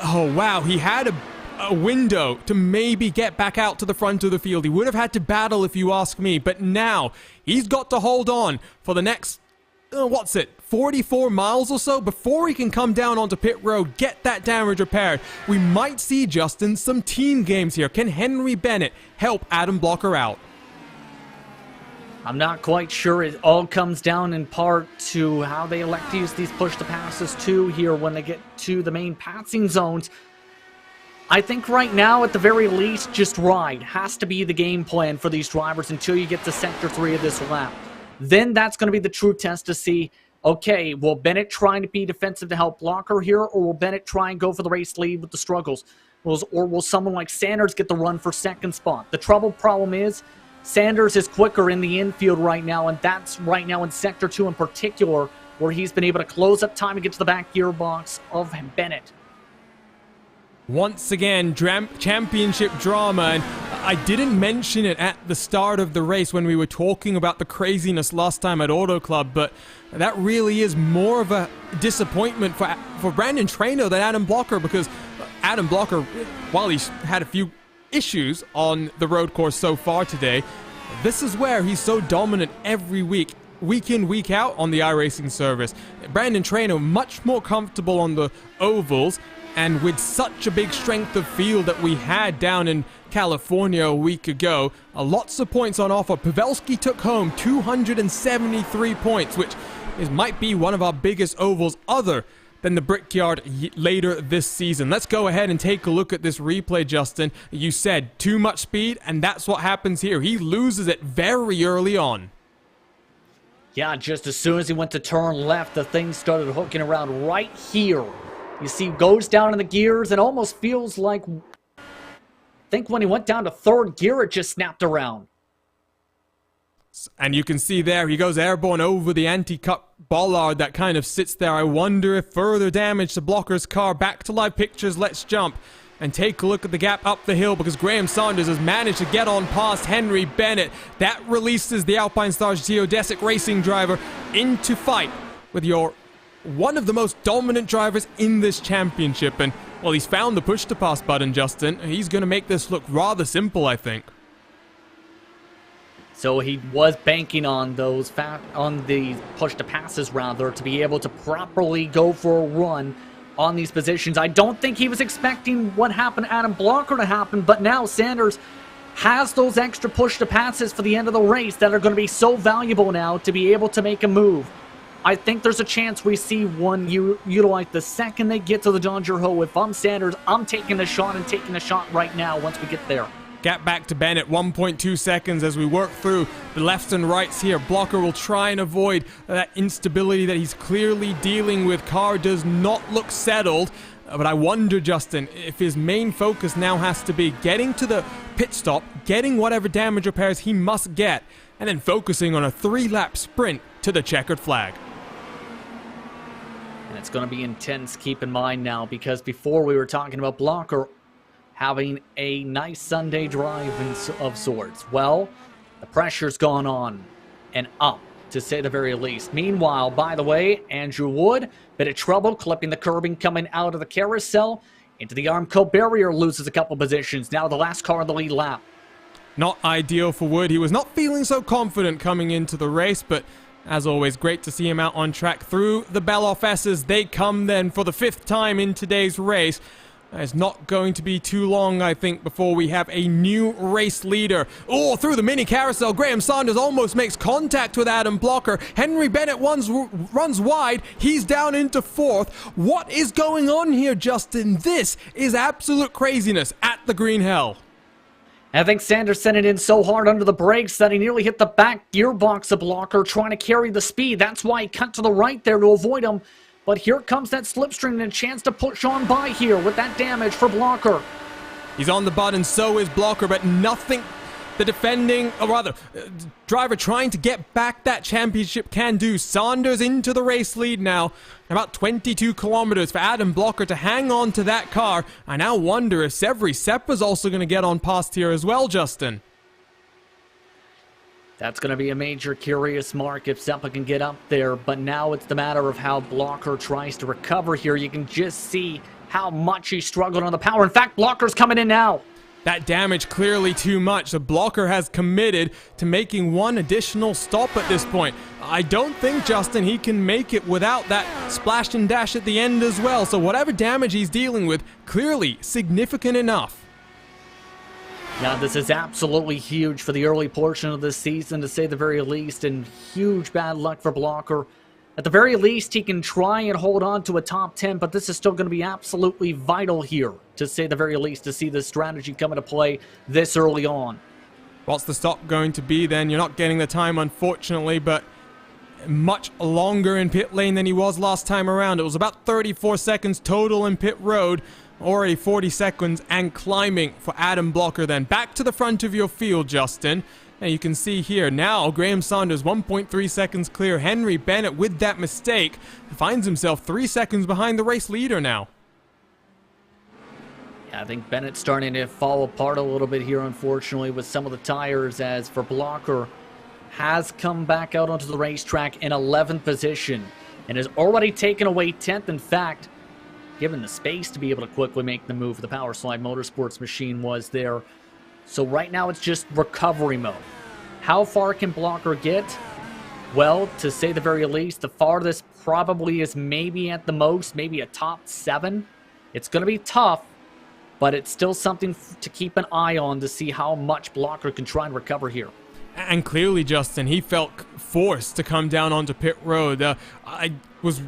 oh wow, he had a window to maybe get back out to the front of the field. He would have had to battle, if you ask me. But now, he's got to hold on for the next, 44 miles or so before he can come down onto pit road, get that damage repaired. We might see, Justin, some team games here. Can Henry Bennett help Adam Blocker out? I'm not quite sure. It all comes down in part to how they elect to use these push-to-passes too here when they get to the main passing zones. I think right now, at the very least, just ride has to be the game plan for these drivers until you get to Sector 3 of this lap. Then that's going to be the true test to see, okay, will Bennett try to be defensive to help Blocker here, or will Bennett try and go for the race lead with the struggles? Or will someone like Sanders get the run for second spot? The problem is, Sanders is quicker in the infield right now, and that's right now in Sector 2 in particular, where he's been able to close up time and get to the back gearbox of Bennett. Once again, championship drama, and I didn't mention it at the start of the race when we were talking about the craziness last time at Auto Club, but that really is more of a disappointment for Brandon Traynor than Adam Blocker, because Adam Blocker, while he's had a few issues on the road course so far today, this is where he's so dominant every week in, week out on the iRacing service. Brandon Traynor much more comfortable on the ovals, and with such a big strength of field that we had down in California a week ago, lots of points on offer. Pavelski took home 273 points, which might be one of our biggest ovals other than the Brickyard later this season. Let's go ahead and take a look at this replay, Justin. You said too much speed, and that's what happens here. He loses it very early on. Yeah, just as soon as he went to turn left, the thing started hooking around right here. You see, goes down in the gears and almost feels like, I think when he went down to third gear, it just snapped around. And you can see there, he goes airborne over the anti-cut bollard that kind of sits there. I wonder if further damage to Blocker's car. Back to live pictures, let's jump and take a look at the gap up the hill, because Graham Saunders has managed to get on past Henry Bennett. That releases the Alpine Stars geodesic racing driver into fight with one of the most dominant drivers in this championship. And, well, he's found the push-to-pass button, Justin. He's going to make this look rather simple, I think. So he was banking on those on the push-to-passes, rather, to be able to properly go for a run on these positions. I don't think he was expecting what happened to Adam Blocker to happen, but now Sanders has those extra push-to-passes for the end of the race that are going to be so valuable now to be able to make a move. I think there's a chance we see one utilize the second they get to the Dodger Ho. If I'm Sanders, I'm taking the shot and taking the shot right now once we get there. Gap back to Bennett, 1.2 seconds as we work through the lefts and rights here. Blocker will try and avoid that instability that he's clearly dealing with. Car does not look settled, but I wonder, Justin, if his main focus now has to be getting to the pit stop, getting whatever damage repairs he must get, and then focusing on a 3-lap sprint to the checkered flag. And it's going to be intense, keep in mind now, because before we were talking about Blocker having a nice Sunday drive of sorts. Well, the pressure's gone on and up, to say the very least. Meanwhile, by the way, Andrew Wood, bit of trouble clipping the curbing coming out of the carousel into the Armco barrier, loses a couple positions. Now the last car in the lead lap. Not ideal for Wood. He was not feeling so confident coming into the race, but as always, great to see him out on track through the Beloff S's. They come then for the 5th time in today's race. It's not going to be too long, I think, before we have a new race leader. Oh, through the mini carousel, Graham Sanders almost makes contact with Adam Blocker. Henry Bennett runs wide. He's down into 4th. What is going on here, Justin? This is absolute craziness at the Green Hell. I think Sanders sent it in so hard under the brakes that he nearly hit the back gearbox of Blocker trying to carry the speed. That's why he cut to the right there to avoid him. But here comes that slipstream and a chance to push on by here with that damage for Blocker. He's on the button, so is Blocker, but nothing the defending, or rather, driver trying to get back that championship can do. Sanders into the race lead now. About 22 kilometers for Adam Blocker to hang on to that car. I now wonder if Seppa's also going to get on past here as well, Justin. That's going to be a major curious mark if Seppa can get up there, but now it's the matter of how Blocker tries to recover here. You can just see how much he struggled on the power. In fact, Blocker's coming in now. That damage clearly too much. The Blocker has committed to making one additional stop at this point. I don't think, Justin, he can make it without that splash and dash at the end as well. So whatever damage he's dealing with, clearly significant enough. Now, this is absolutely huge for the early portion of this season, to say the very least, and huge bad luck for Blocker. At the very least, he can try and hold on to a top 10, but this is still going to be absolutely vital here, to say the very least, to see this strategy come into play this early on. What's the stop going to be then? You're not getting the time, unfortunately, but much longer in pit lane than he was last time around. It was about 34 seconds total in pit road. Already 40 seconds and climbing for Adam Blocker then. Back to the front of your field, Justin. And you can see here now, Graham Sanders 1.3 seconds clear. Henry Bennett, with that mistake, finds himself 3 seconds behind the race leader now. Yeah, I think Bennett's starting to fall apart a little bit here, unfortunately, with some of the tires, as for Blocker has come back out onto the racetrack in 11th position and has already taken away 10th. In fact, given the space to be able to quickly make the move, the Power Slide Motorsports machine was there. So right now it's just recovery mode. How far can Blocker get? Well, to say the very least, the farthest probably is maybe at the most, maybe a top 7. It's going to be tough, but it's still something to keep an eye on to see how much Blocker can try and recover here. And clearly, Justin, he felt forced to come down onto pit road. I was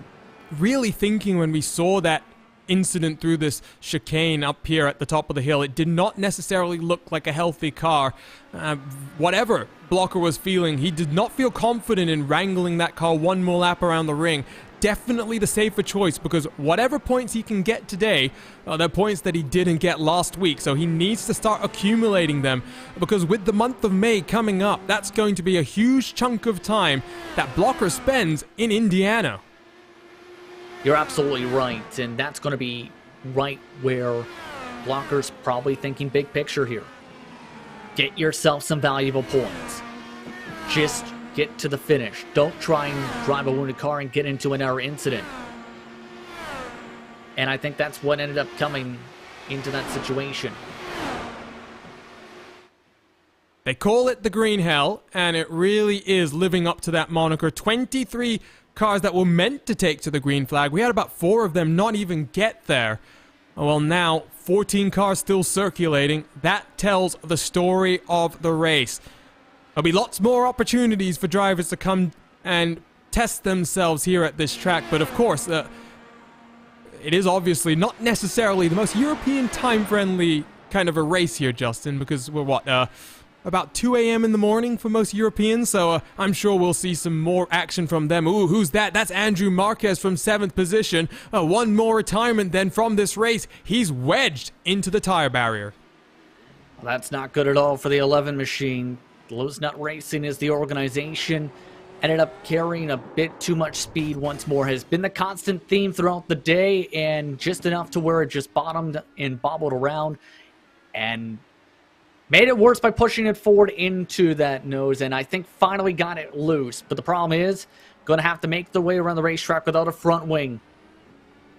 really thinking when we saw that incident through this chicane up here at the top of the hill, it did not necessarily look like a healthy car. Whatever Blocker was feeling, he did not feel confident in wrangling that car one more lap around the ring. Definitely the safer choice, because whatever points he can get today are the points that he didn't get last week, so he needs to start accumulating them, because with the month of May coming up, that's going to be a huge chunk of time that Blocker spends in Indiana. You're absolutely right, and that's going to be right where Blocker's probably thinking big picture here. Get yourself some valuable points. Just get to the finish. Don't try and drive a wounded car and get into another incident. And I think that's what ended up coming into that situation. They call it the Green Hell, and it really is living up to that moniker. 23 cars that were meant to take to the green flag. We had about 4 of them not even get there. Well, now 14 cars still circulating. That tells the story of the race. There'll be lots more opportunities for drivers to come and test themselves here at this track, but of course, it is obviously not necessarily the most European time-friendly kind of a race here, Justin, because we're about 2 a.m. in the morning for most Europeans, so I'm sure we'll see some more action from them. Ooh, who's that? That's Andrew Marquez from 7th position. One more retirement then from this race. He's wedged into the tire barrier. Well, that's not good at all for the 11 machine. Loose Nut Racing is the organization. Ended up carrying a bit too much speed once more. Has been the constant theme throughout the day, and just enough to where it just bottomed and bobbled around. and made it worse by pushing it forward into that nose, and I think finally got it loose. But the problem is, going to have to make their way around the racetrack without a front wing.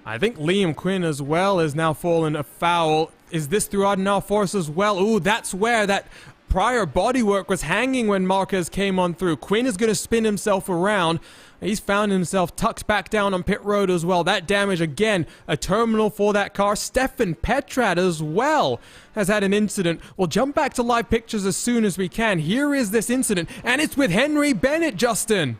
I think Liam Quinn as well has now fallen afoul. Is this through Adenauer Force as well? Ooh, that's where that prior bodywork was hanging when Marquez came on through. Quinn is going to spin himself around. He's found himself tucked back down on pit road as well. That damage again, a terminal for that car. Stefan Petrat as well has had an incident. We'll jump back to live pictures as soon as we can. Here is this incident, and it's with Henry Bennett, Justin.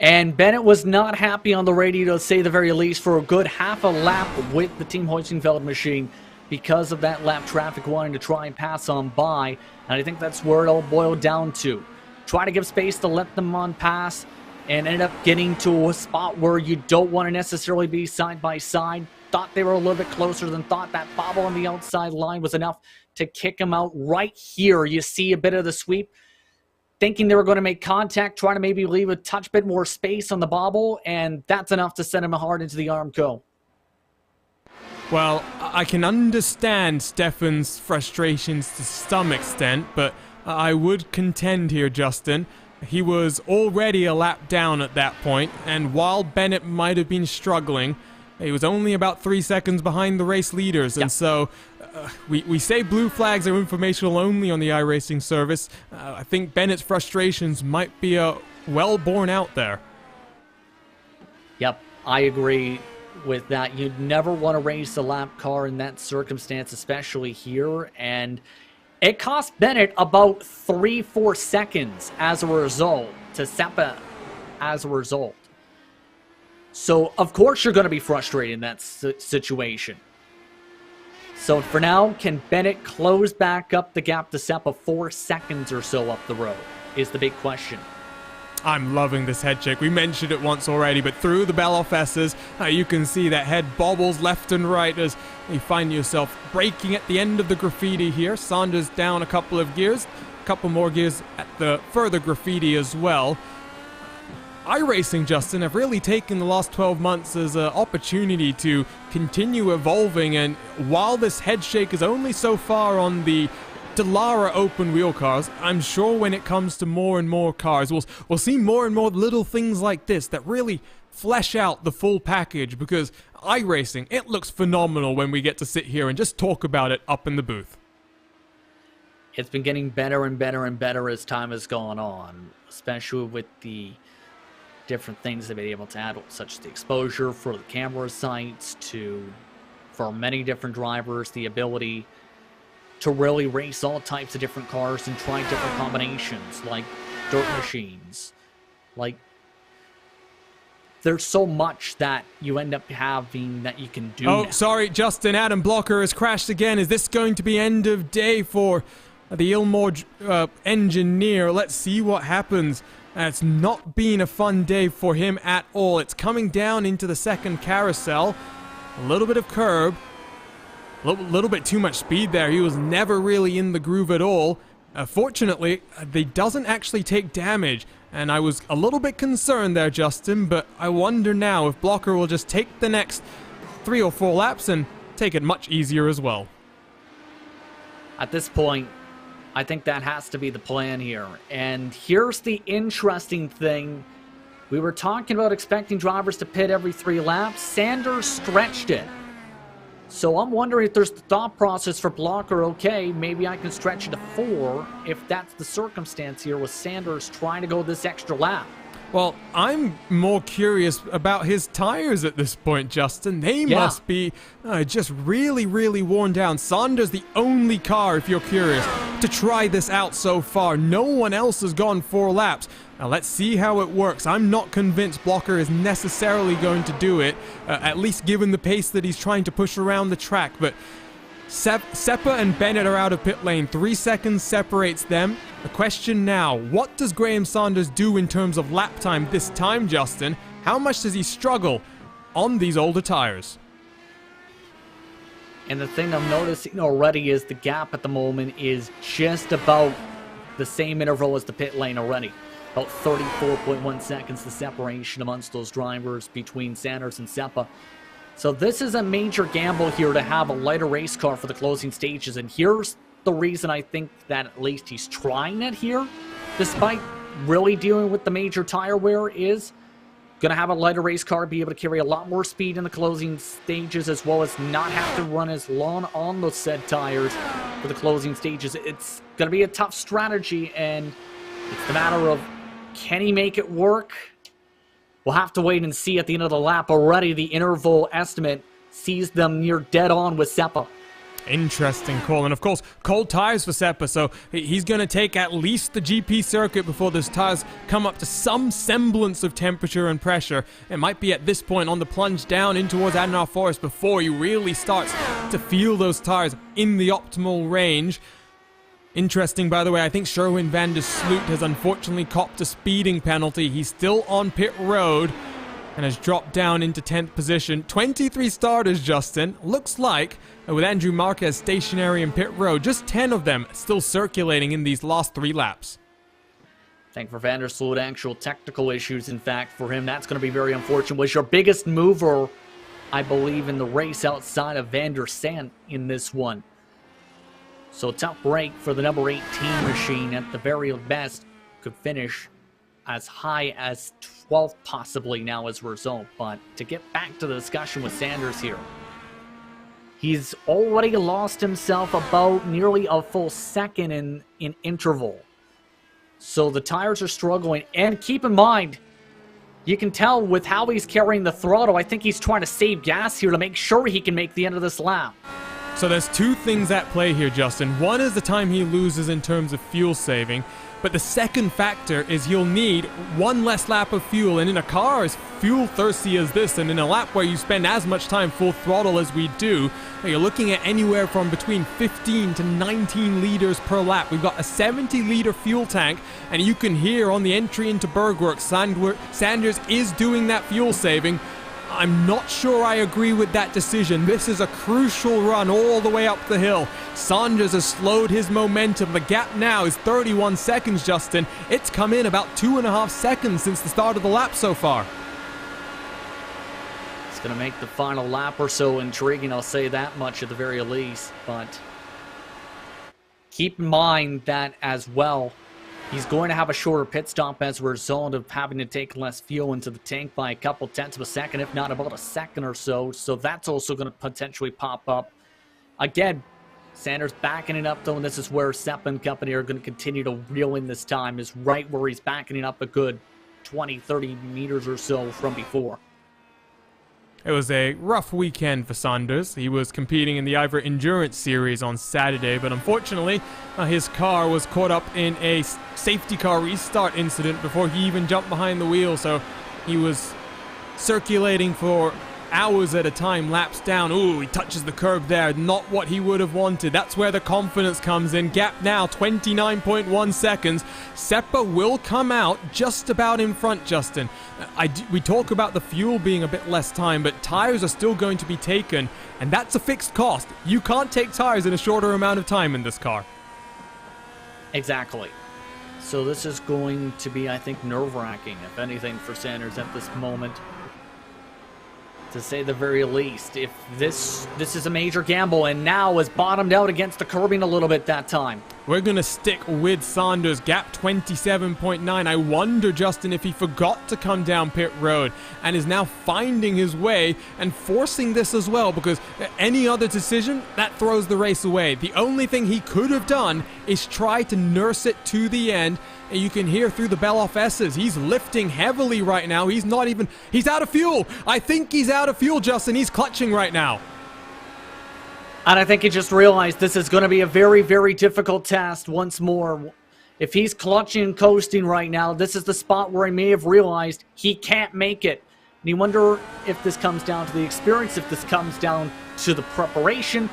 And Bennett was not happy on the radio, to say the very least, for a good half a lap with the Team Hoisingfeld machine because of that lap traffic wanting to try and pass on by. And I think that's where it all boiled down to. Try to give space to let them on pass and ended up getting to a spot where you don't want to necessarily be side by side. Thought they were a little bit closer than thought. That bobble on the outside line was enough to kick him out. Right here, you see a bit of the sweep. Thinking they were going to make contact, trying to maybe leave a touch bit more space on the bobble, and that's enough to send him hard into the Armco. Well, I can understand Stefan's frustrations to some extent, but I would contend here, Justin. He was already a lap down at that point, and while Bennett might have been struggling, he was only about 3 seconds behind the race leaders, and so we say blue flags are informational only on the iRacing service. I think Bennett's frustrations might be well borne out there. Yep, I agree with that. You'd never want to race a lap car in that circumstance, especially here, and it cost Bennett about 3-4 seconds as a result to Seppa as a result. So, of course, you're going to be frustrated in that situation. So, for now, can Bennett close back up the gap to Seppa 4 seconds or so up the road is the big question. I'm loving this head check. We mentioned it once already, but through the Beloff S's, you can see that head bobbles left and right as you find yourself braking at the end of the graffiti here. Saunders down a couple of gears, a couple more gears at the further graffiti as well. iRacing, Justin, have really taken the last 12 months as an opportunity to continue evolving, and while this head shake is only so far on the Dallara open wheel cars, I'm sure when it comes to more and more cars, we'll see more and more little things like this that really flesh out the full package, because iRacing, it looks phenomenal when we get to sit here and just talk about it up in the booth. It's been getting better and better and better as time has gone on, especially with the different things they've been able to add, such as the exposure for the camera sights, for many different drivers, the ability to really race all types of different cars and try different combinations, like dirt machines. Like, there's so much that you end up having that you can do now. Sorry, Justin, Adam Blocker has crashed again. Is this going to be end of day for the Ilmore engineer? Let's see what happens. It's not been a fun day for him at all. It's coming down into the second carousel. A little bit of curb. A little bit too much speed there. He was never really in the groove at all. Fortunately, they doesn't actually take damage. And I was a little bit concerned there, Justin, but I wonder now if Blocker will just take the next 3 or 4 laps and take it much easier as well. At this point, I think that has to be the plan here. And here's the interesting thing. We were talking about expecting drivers to pit every 3 laps. Sanders stretched it. So I'm wondering if there's the thought process for Blocker, okay, maybe I can stretch it to 4 if that's the circumstance here with Sanders trying to go this extra lap. Well, I'm more curious about his tires at this point, Justin. They must be just really, really worn down. Sanders, the only car, if you're curious, to try this out so far. No one else has gone 4 laps. Now, let's see how it works. I'm not convinced Blocker is necessarily going to do it, at least given the pace that he's trying to push around the track. But Seppa and Bennett are out of pit lane. 3 seconds separates them. The question now, what does Graham Saunders do in terms of lap time this time, Justin? How much does he struggle on these older tires? And the thing I'm noticing already is the gap at the moment is just about the same interval as the pit lane already. About 34.1 seconds the separation amongst those drivers between Sanders and Seppa. So this is a major gamble here to have a lighter race car for the closing stages, and here's the reason I think that at least he's trying it here, despite really dealing with the major tire wear, is going to have a lighter race car, be able to carry a lot more speed in the closing stages, as well as not have to run as long on those said tires for the closing stages. It's going to be a tough strategy, and it's the matter of, can he make it work? We'll have to wait and see at the end of the lap. Already the interval estimate sees them near dead on with Seppa. Interesting call, and of course, cold tires for Seppa, so he's going to take at least the GP circuit before those tires come up to some semblance of temperature and pressure. It might be at this point on the plunge down in towards Adenauer Forest before he really starts to feel those tires in the optimal range. Interesting, by the way, I think Sherwin van der Sloot has unfortunately copped a speeding penalty. He's still on pit road and has dropped down into 10th position. 23 starters, Justin. Looks like, with Andrew Marquez stationary in pit road, just 10 of them still circulating in these last 3 laps. I think for van der Sloot, actual technical issues, in fact, for him, that's going to be very unfortunate. Was your biggest mover, I believe, in the race outside of Van der Sant in this one. So tough break for the number 18 machine. At the very best, could finish as high as 12th possibly now as a result. But to get back to the discussion with Sanders here, he's already lost himself about nearly a full second in interval. So the tires are struggling. And keep in mind, you can tell with how he's carrying the throttle, I think he's trying to save gas here to make sure he can make the end of this lap. So there's 2 things at play here, Justin. One is the time he loses in terms of fuel saving, but the second factor is he'll need 1 less lap of fuel, and in a car as fuel thirsty as this, and in a lap where you spend as much time full throttle as we do, you're looking at anywhere from between 15 to 19 liters per lap. We've got a 70-liter fuel tank, and you can hear on the entry into Bergwerk, Sanders is doing that fuel saving. I'm not sure I agree with that decision. This is a crucial run all the way up the hill. Sanders has slowed his momentum. The gap now is 31 seconds, Justin. It's come in about 2.5 seconds since the start of the lap so far. It's going to make the final lap or so intriguing, I'll say that much at the very least. But keep in mind that as well, he's going to have a shorter pit stop as a result of having to take less fuel into the tank by a couple tenths of a second, if not about a second or so. So that's also going to potentially pop up. Again, Sanders backing it up, though, and this is where Sepp and company are going to continue to reel in this time, is right where he's backing it up a good 20, 30 meters or so from before. It was a rough weekend for Sanders. He was competing in the Ivor Endurance Series on Saturday, but unfortunately, his car was caught up in a safety car restart incident before he even jumped behind the wheel, so he was circulating for hours at a time, laps down. Ooh, he touches the curb there. Not what he would have wanted. That's where the confidence comes in. Gap now, 29.1 seconds. Seppa will come out just about in front, Justin. We talk about the fuel being a bit less time, but tires are still going to be taken, and that's a fixed cost. You can't take tires in a shorter amount of time in this car. Exactly. So this is going to be, I think, nerve-wracking, if anything, for Sanders at this moment, to say the very least. If this is a major gamble, and now has bottomed out against the curbing a little bit that time. We're going to stick with Sanders. Gap 27.9. I wonder, Justin, if he forgot to come down pit road and is now finding his way and forcing this as well, because any other decision, that throws the race away. The only thing he could have done is try to nurse it to the end. And you can hear through the bell-off S's, he's lifting heavily right now. He's out of fuel. I think he's out of fuel, Justin. He's clutching right now. And I think he just realized this is going to be a very, very difficult task once more. If he's clutching and coasting right now, this is the spot where he may have realized he can't make it. And you wonder if this comes down to the experience, if this comes down to the preparation.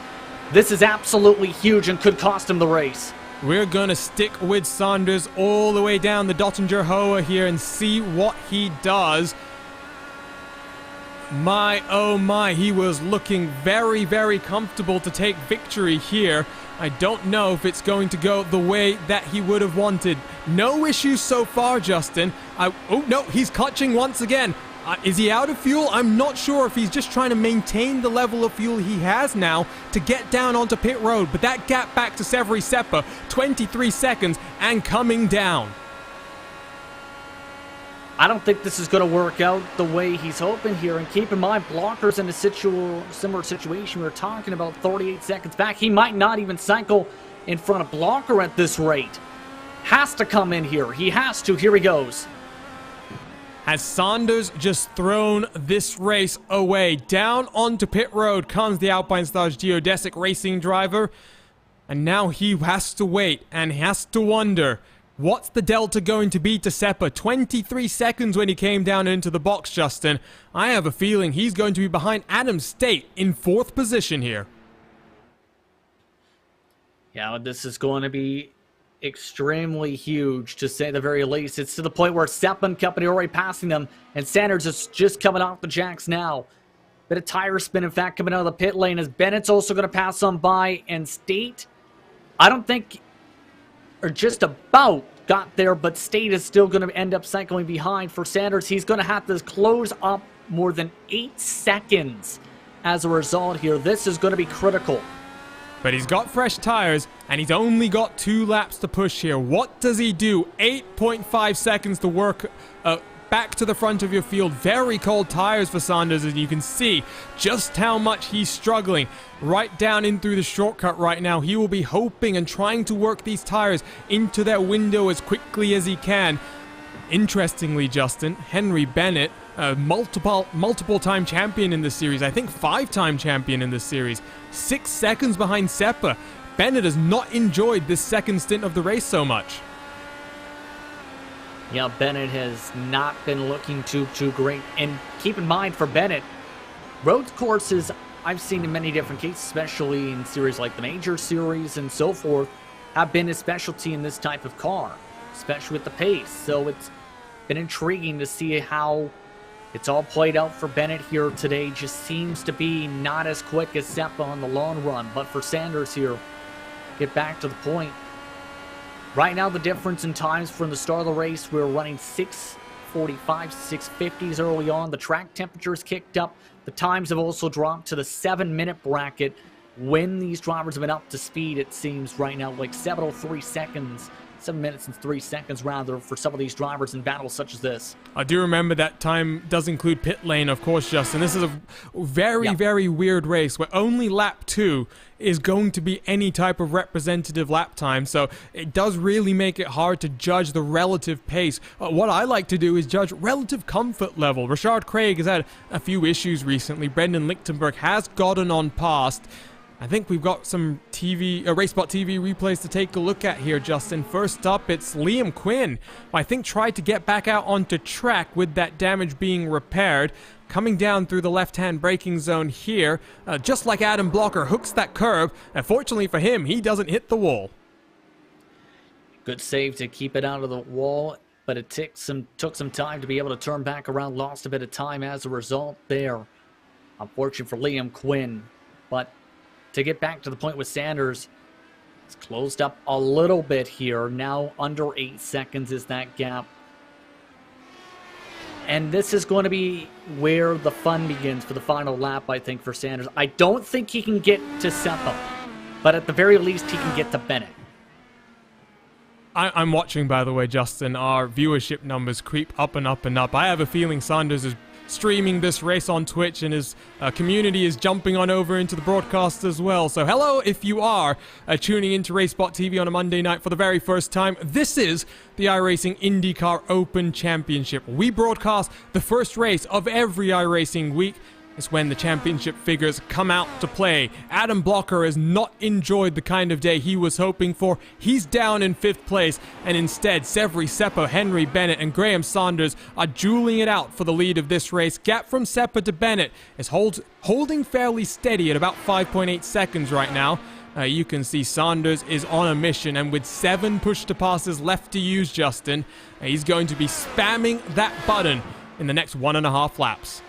This is absolutely huge and could cost him the race. We're going to stick with Sanders all the way down the Dottinger Hoa here and see what he does. My, oh my, he was looking very, very comfortable to take victory here. I don't know if it's going to go the way that he would have wanted. No issues so far, Justin. Oh no, he's clutching once again. Is he out of fuel? I'm not sure if he's just trying to maintain the level of fuel he has now to get down onto pit road. But that gap back to Severi Seppa, 23 seconds and coming down. I don't think this is going to work out the way he's hoping here. And keep in mind, Blocker's in a similar situation. We were talking about 38 seconds back. He might not even cycle in front of Blocker at this rate. Has to come in here. He has to. Here he goes. Has Saunders just thrown this race away? Down onto pit road comes the Alpine Stars geodesic racing driver. And now he has to wait and has to wonder, what's the delta going to be to Seppa? 23 seconds when he came down into the box, Justin. I have a feeling he's going to be behind Adam State in 4th position here. Yeah, this is going to be extremely huge, to say the very least. It's to the point where Seppa and company are already passing them, and Sanders is just coming off the jacks now. Bit of tire spin, in fact, coming out of the pit lane, as Bennett's also going to pass on by, and State, I don't think, or just about got there, but State is still going to end up cycling behind. For Sanders, he's going to have to close up more than 8 seconds as a result here. This is going to be critical. But he's got fresh tires, and he's only got 2 laps to push here. What does he do? 8.5 seconds to work back to the front of your field. Very cold tires for Saunders, and you can see just how much he's struggling. Right down in through the shortcut right now. He will be hoping and trying to work these tires into their window as quickly as he can. Interestingly, Justin, Henry Bennett, multiple-time champion in this series. I think 5-time champion in this series. 6 seconds behind Seppa. Bennett has not enjoyed this second stint of the race so much. Yeah, Bennett has not been looking too great. And keep in mind, for Bennett, road courses I've seen in many different cases, especially in series like the Major Series and so forth, have been his specialty in this type of car, especially with the pace. So it's been intriguing to see how it's all played out for Bennett here today. Just seems to be not as quick as Seppa on the long run. But for Sanders here, get back to the point. Right now, the difference in times from the start of the race, we were running 6:45, 6:50s early on. The track temperatures kicked up. The times have also dropped to the 7-minute bracket. When these drivers have been up to speed, it seems right now like 7:03 seconds. 7 minutes and 3 seconds, rather, for some of these drivers in battles such as this. I do remember that time does include pit lane, of course, Justin. This is a very weird race where only lap 2 is going to be any type of representative lap time, so it does really make it hard to judge the relative pace. What I like to do is judge relative comfort level. Richard Craig has had a few issues recently. Brendan Lichtenberg has gotten on past. I think we've got some RaceSpot TV replays to take a look at here, Justin. First up, it's Liam Quinn, who I think tried to get back out onto track with that damage being repaired. Coming down through the left-hand braking zone here, just like Adam Blocker, hooks that curb. And fortunately for him, he doesn't hit the wall. Good save to keep it out of the wall, but it took some time to be able to turn back around. Lost a bit of time as a result there. Unfortunate for Liam Quinn, but to get back to the point with Sanders, it's closed up a little bit here. Now under 8 seconds is that gap. And this is going to be where the fun begins for the final lap, I think, for Sanders. I don't think he can get to Seppa, but at the very least, he can get to Bennett. I'm watching, by the way, Justin. Our viewership numbers creep up and up and up. I have a feeling Sanders is streaming this race on Twitch, and his community is jumping on over into the broadcast as well. So hello if you are tuning into RaceSpot TV on a Monday night for the very first time. This is the iRacing IndyCar Open Championship. We broadcast the first race of every iRacing week. It's when the championship figures come out to play. Adam Blocker has not enjoyed the kind of day he was hoping for. He's down in 5th place, and instead, Severi Seppa, Henry Bennett, and Graham Saunders are dueling it out for the lead of this race. Gap from Seppa to Bennett is holding fairly steady at about 5.8 seconds right now. You can see Saunders is on a mission, and with 7 push-to-passes left to use, Justin, he's going to be spamming that button in the next 1.5 laps.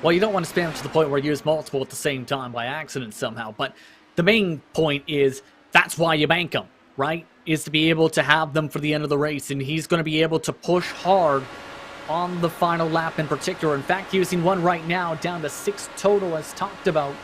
Well, you don't want to spam to the point where you use multiple at the same time by accident somehow, but the main point is that's why you bank them, right? Is to be able to have them for the end of the race, and he's going to be able to push hard on the final lap in particular. In fact, using one right now, down to 6 total as talked about.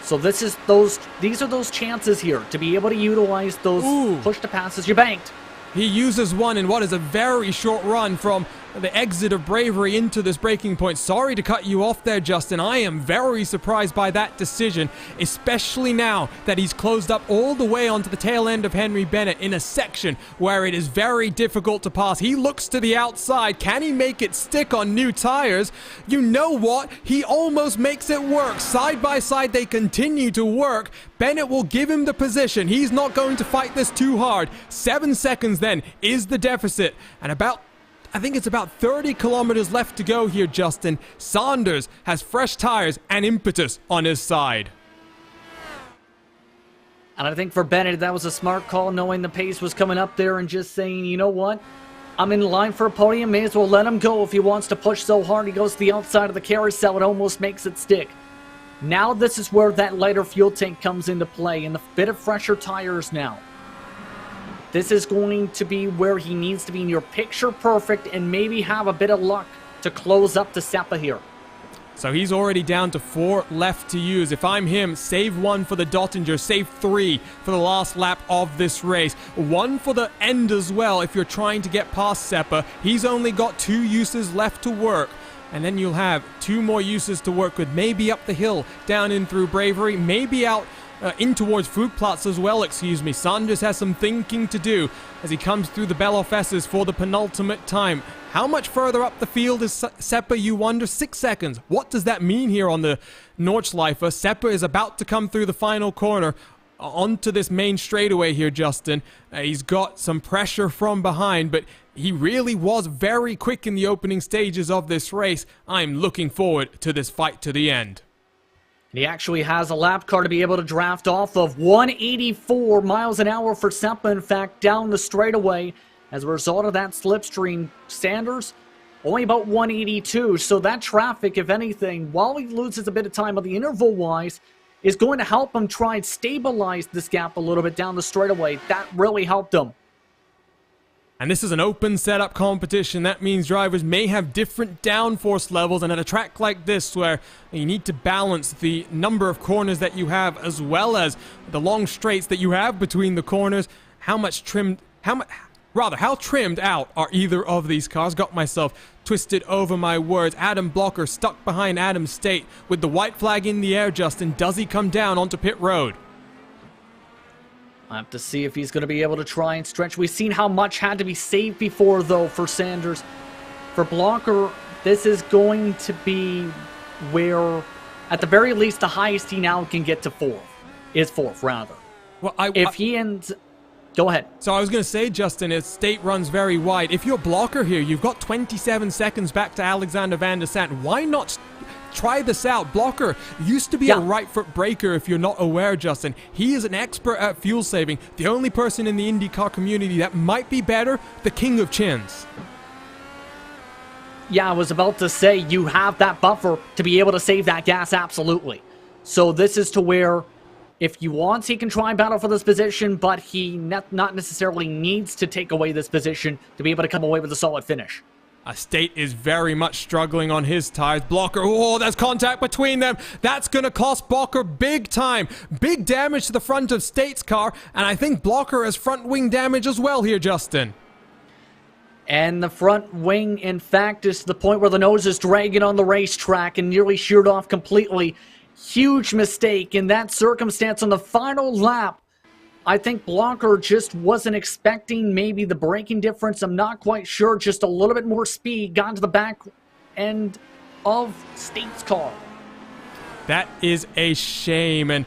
So these are those chances here to be able to utilize those push to passes you banked. He uses one in what is a very short run from the exit of Bravery into this breaking point. Sorry to cut you off there, Justin. I am very surprised by that decision, especially now that he's closed up all the way onto the tail end of Henry Bennett in a section where it is very difficult to pass. He looks to the outside. Can he make it stick on new tires? You know what? He almost makes it work. Side by side, they continue to work. Bennett will give him the position. He's not going to fight this too hard. 7 seconds then is the deficit. And I think it's about 30 kilometers left to go here, Justin. Saunders has fresh tires and impetus on his side. And I think for Bennett, that was a smart call, knowing the pace was coming up there and just saying, you know what? I'm in line for a podium. May as well let him go if he wants to push so hard. He goes to the outside of the carousel. It almost makes it stick. Now this is where that lighter fuel tank comes into play and the bit of fresher tires now. This is going to be where he needs to be near picture perfect and maybe have a bit of luck to close up to Seppa here. So he's already down to 4 left to use. If I'm him, save 1 for the Dottinger, save 3 for the last lap of this race. 1 for the end as well if you're trying to get past Seppa. He's only got 2 uses left to work. And then you'll have 2 more uses to work with. Maybe up the hill, down in through Bravery, maybe out in towards Flugplatz as well, excuse me. Saunders has some thinking to do as he comes through the Bellofesses for the penultimate time. How much further up the field is Seppa, you wonder? 6 seconds. What does that mean here on the Nordschleife? Seppa is about to come through the final corner onto this main straightaway here, Justin. He's got some pressure from behind, but he really was very quick in the opening stages of this race. I'm looking forward to this fight to the end. And he actually has a lap car to be able to draft off of. 184 miles an hour for Seppa, in fact, down the straightaway. As a result of that slipstream, Sanders only about 182. So that traffic, if anything, while he loses a bit of time on the interval-wise, is going to help him try and stabilize this gap a little bit down the straightaway. That really helped him. And this is an open setup competition. That means drivers may have different downforce levels, and at a track like this where you need to balance the number of corners that you have as well as the long straights that you have between the corners, how trimmed out are either of these cars? Got myself twisted over my words. Adam Blocker stuck behind Adam State with the white flag in the air, Justin. Does he come down onto pit road? I have to see if he's going to be able to try and stretch. We've seen how much had to be saved before, though, for Sanders. For Blocker, this is going to be where, at the very least, the highest he now can get to fourth, rather. Well, if he ends... Go ahead. So I was going to say, Justin, if State runs very wide, if you're Blocker here, you've got 27 seconds back to Alexander Van der Sant. Why not try this out? Blocker used to be a right foot braker, if you're not aware, Justin. He is an expert at fuel saving. The only person in the IndyCar community that might be better, the king of chins. Yeah, I was about to say, you have that buffer to be able to save that gas, absolutely. So this is to where, if he wants, he can try and battle for this position, but he not necessarily needs to take away this position to be able to come away with a solid finish. State is very much struggling on his tires. Blocker, oh, there's contact between them. That's going to cost Blocker big time. Big damage to the front of State's car, and I think Blocker has front wing damage as well here, Justin. And the front wing, in fact, is to the point where the nose is dragging on the racetrack and nearly sheared off completely. Huge mistake in that circumstance on the final lap. I think Blocker just wasn't expecting maybe the braking difference. I'm not quite sure. Just a little bit more speed got into the back end of State's car. That is a shame, and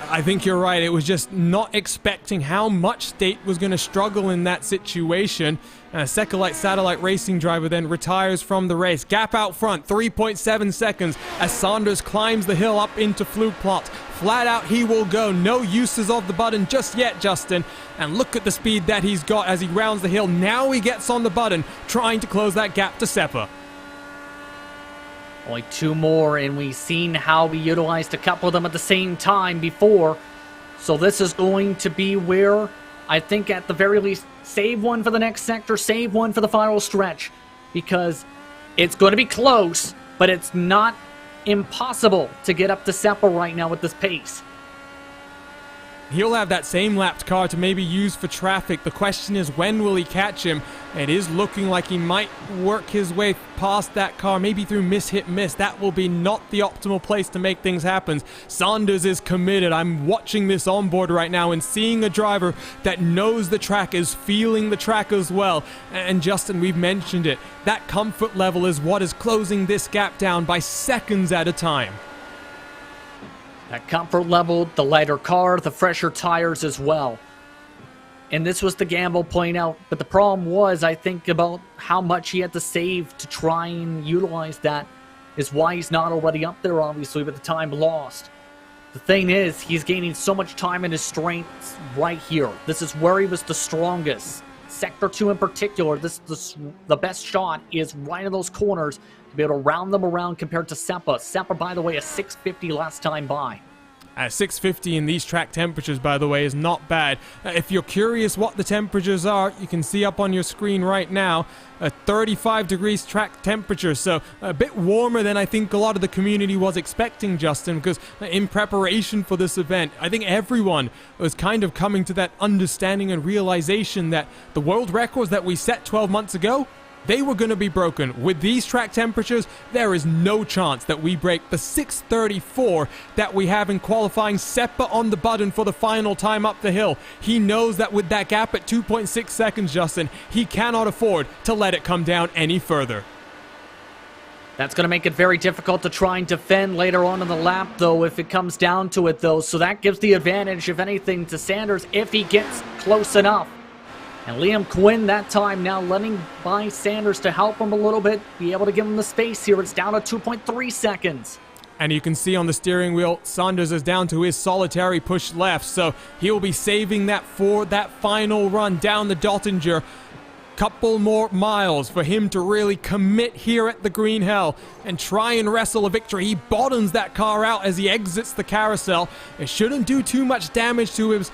I think you're right. It was just not expecting how much State was going to struggle in that situation. Second Satellite Racing driver then retires from the race. Gap out front, 3.7 seconds as Saunders climbs the hill up into Flugplatz. Flat out he will go. No uses of the button just yet, Justin. And look at the speed that he's got as he rounds the hill. Now he gets on the button, trying to close that gap to Seppa. Only 2 more, and we've seen how we utilized a couple of them at the same time before. So this is going to be where, I think at the very least, save 1 for the next sector, save 1 for the final stretch. because it's going to be close, but it's not impossible to get up to Seppa right now with this pace. He'll have that same lapped car to maybe use for traffic. The question is, when will he catch him? It is looking like he might work his way past that car, maybe through miss-hit-miss. That will be not the optimal place to make things happen. Saunders is committed. I'm watching this onboard right now and seeing a driver that knows the track, is feeling the track as well. And Justin, we've mentioned it. That comfort level is what is closing this gap down by seconds at a time. That comfort level, the lighter car, the fresher tires as well. And this was the gamble playing out. But the problem was, I think, about how much he had to save to try and utilize that is why he's not already up there, obviously, with the time lost. The thing is, he's gaining so much time in his strengths right here. This is where he was the strongest. Sector 2 in particular, the best shot is right in those corners to be able to round them around compared to Seppa. Seppa, by the way, a 650 last time by. 650 in these track temperatures, by the way, is not bad. If you're curious what the temperatures are, you can see up on your screen right now, 35 degrees track temperature, so a bit warmer than I think a lot of the community was expecting, Justin, because in preparation for this event, I think everyone was kind of coming to that understanding and realization that the world records that we set 12 months ago, they were going to be broken. With these track temperatures, there is no chance that we break the 6:34 that we have in qualifying. Seppa on the button for the final time up the hill. He knows that with that gap at 2.6 seconds, Justin, he cannot afford to let it come down any further. That's going to make it very difficult to try and defend later on in the lap, though, if it comes down to it, though. So that gives the advantage, if anything, to Sanders if he gets close enough. And Liam Quinn that time now letting by Sanders to help him a little bit, be able to give him the space here. It's down to 2.3 seconds. And you can see on the steering wheel, Saunders is down to his solitary push left, so he'll be saving that for that final run down the Dottinger. Couple more miles for him to really commit here at the Green Hell and try and wrestle a victory. He bottoms that car out as he exits the carousel. It shouldn't do too much damage to his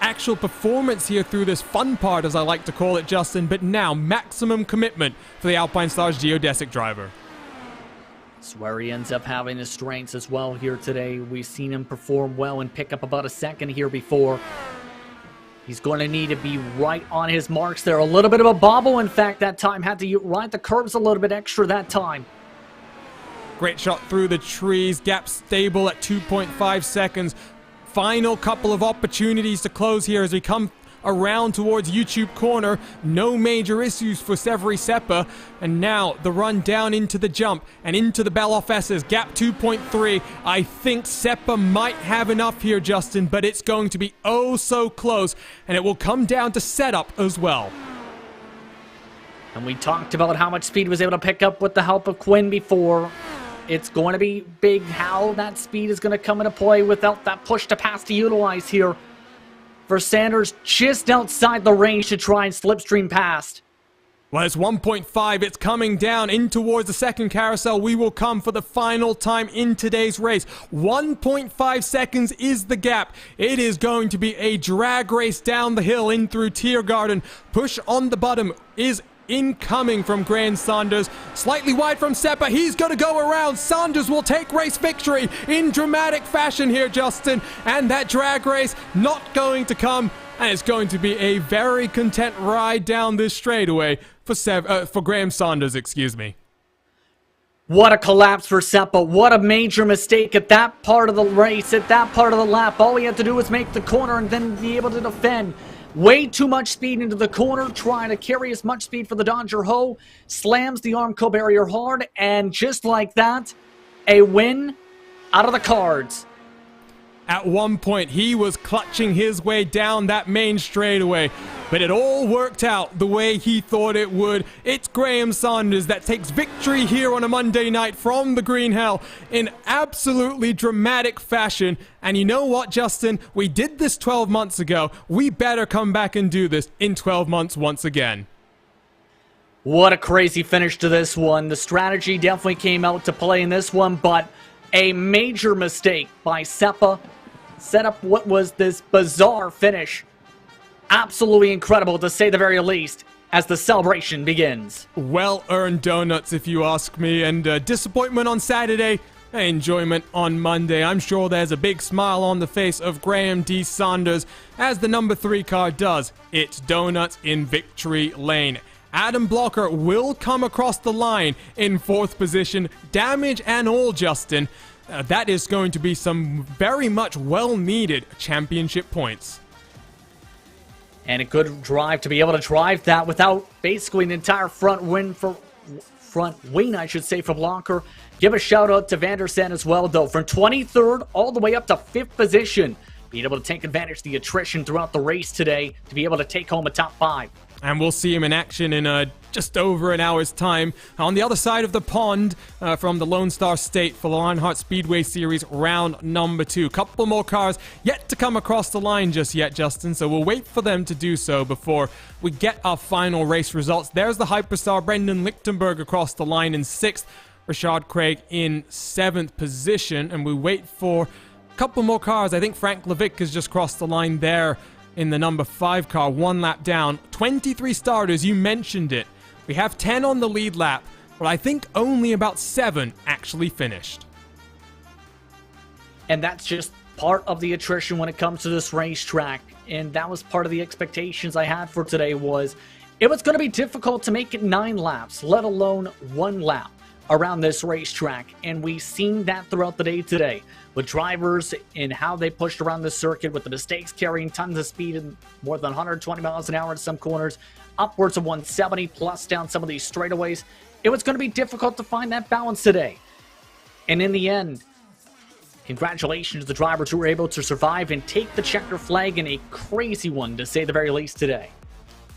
actual performance here through this fun part, as I like to call it, Justin. But now, maximum commitment for the Alpine Stars geodesic driver. That's where he ends up having his strengths as well here today. We've seen him perform well and pick up about a second here before. He's going to need to be right on his marks there. A little bit of a bobble, in fact, that time. Had to ride the curves a little bit extra that time. Great shot through the trees. Gap stable at 2.5 seconds. Final couple of opportunities to close here as we come around towards YouTube corner. No major issues for Severi Seppa. And now the run down into the jump and into the Beloff S's. Gap 2.3. I think Seppa might have enough here, Justin, but it's going to be oh so close, and it will come down to setup as well. And we talked about how much speed he was able to pick up with the help of Quinn before. It's going to be big how that speed is going to come into play without that push to pass to utilize here for Sanders, just outside the range to try and slipstream past. Well, it's 1.5. It's coming down in towards the second carousel. We will come for the final time in today's race. 1.5 seconds is the gap. It is going to be a drag race down the hill in through Tiergarten. Push on the bottom is incoming from Graham Saunders. Slightly wide from Seppa. He's going to go around. Saunders will take race victory in dramatic fashion here, Justin. And that drag race not going to come. And it's going to be a very content ride down this straightaway for Graham Saunders, excuse me. What a collapse for Seppa. What a major mistake at that part of the race, at that part of the lap. All he had to do was make the corner and then be able to defend. Way too much speed into the corner, trying to carry as much speed for the Dodger Ho. Slams the Armco barrier hard, and just like that, a win out of the cards. At one point, he was clutching his way down that main straightaway, but it all worked out the way he thought it would. It's Graham Saunders that takes victory here on a Monday night from the Green Hell in absolutely dramatic fashion. And you know what, Justin? We did this 12 months ago. We better come back and do this in 12 months once again. What a crazy finish to this one. The strategy definitely came out to play in this one, but a major mistake by Seppa set up what was this bizarre finish. Absolutely incredible, to say the very least. as the celebration begins. Well-earned donuts, if you ask me, and disappointment on Saturday, enjoyment on Monday. I'm sure there's a big smile on the face of Graham D. Saunders as the number 3 car does its donuts in victory lane. Adam Blocker will come across the line in 4th position, damage and all, Justin. That is going to be some very much well-needed championship points. And a good drive to be able to drive that without basically an entire front wing for Blocker. Give a shout out to Vandersen as well, though, from 23rd all the way up to 5th position, being able to take advantage of the attrition throughout the race today to be able to take home a top 5. And we'll see him in action in just over an hour's time on the other side of the pond from the Lone Star State for the Lionheart Speedway Series round number 2. Couple more cars yet to come across the line just yet, Justin, so we'll wait for them to do so before we get our final race results. There's the Hyperstar Brendan Lichtenberg across the line in 6th, Rashad Craig in 7th position, and we wait for a couple more cars. I think Frank Levick has just crossed the line there in the number 5 car, 1 lap down. 23 starters, you mentioned it. We have 10 on the lead lap, but I think only about 7 actually finished. And that's just part of the attrition when it comes to this racetrack. And that was part of the expectations I had for today was it was going to be difficult to make it 9 laps, let alone 1 lap around this racetrack. And we've seen that throughout the day today, with drivers and how they pushed around the circuit, with the mistakes carrying tons of speed and more than 120 miles an hour in some corners, upwards of 170 plus down some of these straightaways. It was going to be difficult to find that balance today. And in the end, congratulations to the drivers who were able to survive and take the checker flag in a crazy one, to say the very least, today.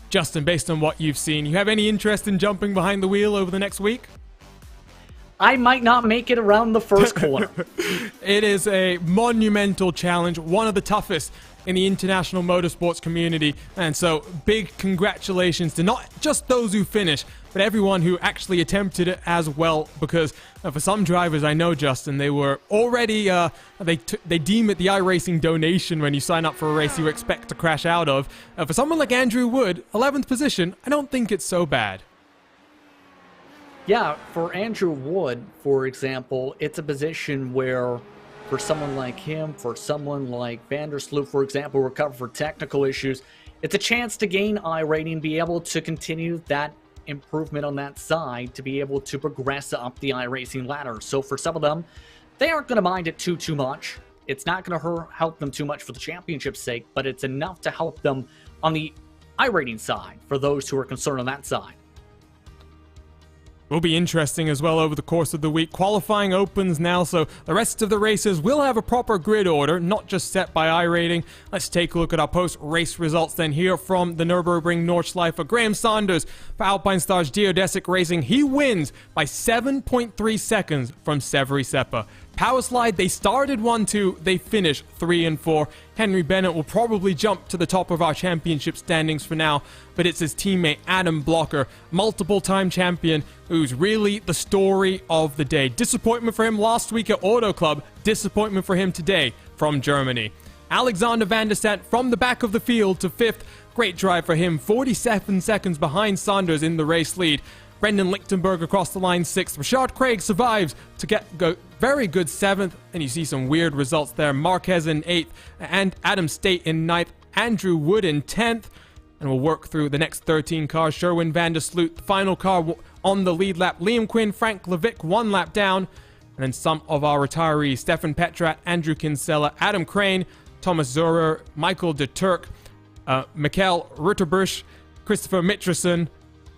Justin, based on what you've seen, you have any interest in jumping behind the wheel over the next week? I might not make it around the first corner. It is a monumental challenge, one of the toughest in the international motorsports community, and so big congratulations to not just those who finish, but everyone who actually attempted it as well, because for some drivers, I know, Justin, they were already, they deem it the iRacing donation when you sign up for a race you expect to crash out of. For someone like Andrew Wood, 11th position, I don't think it's so bad. Yeah, for Andrew Wood, for example, it's a position where for someone like him, for someone like Vandersloot, for example, recover for technical issues, it's a chance to gain iRating, be able to continue that improvement on that side, to be able to progress up the iRacing ladder. So for some of them, they aren't going to mind it too much. It's not going to help them too much for the championship's sake, but it's enough to help them on the iRating side for those who are concerned on that side. Will be interesting as well over the course of the week. Qualifying opens now, so the rest of the races will have a proper grid order, not just set by iRating. Let's take a look at our post-race results then here from the Nurburgring-Nordschleife. Graham Saunders for Alpine Stars Geodesic Racing. He wins by 7.3 seconds from Severi Seppa. Powerslide, they started 1-2, they finished 3-4. Henry Bennett will probably jump to the top of our championship standings for now, but it's his teammate Adam Blocker, multiple-time champion, who's really the story of the day. Disappointment for him last week at Auto Club, disappointment for him today from Germany. Alexander Van der Sant from the back of the field to 5th. Great drive for him, 47 seconds behind Saunders in the race lead. Brendan Lichtenberg across the line 6th. Rashad Craig survives to go very good 7th, and you see some weird results there. Marquez in 8th, and Adam State in 9th. Andrew Wood in 10th, and we'll work through the next 13 cars. Sherwin Vandersloot, the final car on the lead lap. Liam Quinn, Frank Levick, 1 lap down, and then some of our retirees. Stefan Petrat, Andrew Kinsella, Adam Crane, Thomas Zurer, Michael de Turk, Mikkel Rutterbusch, Christopher Mitcherson.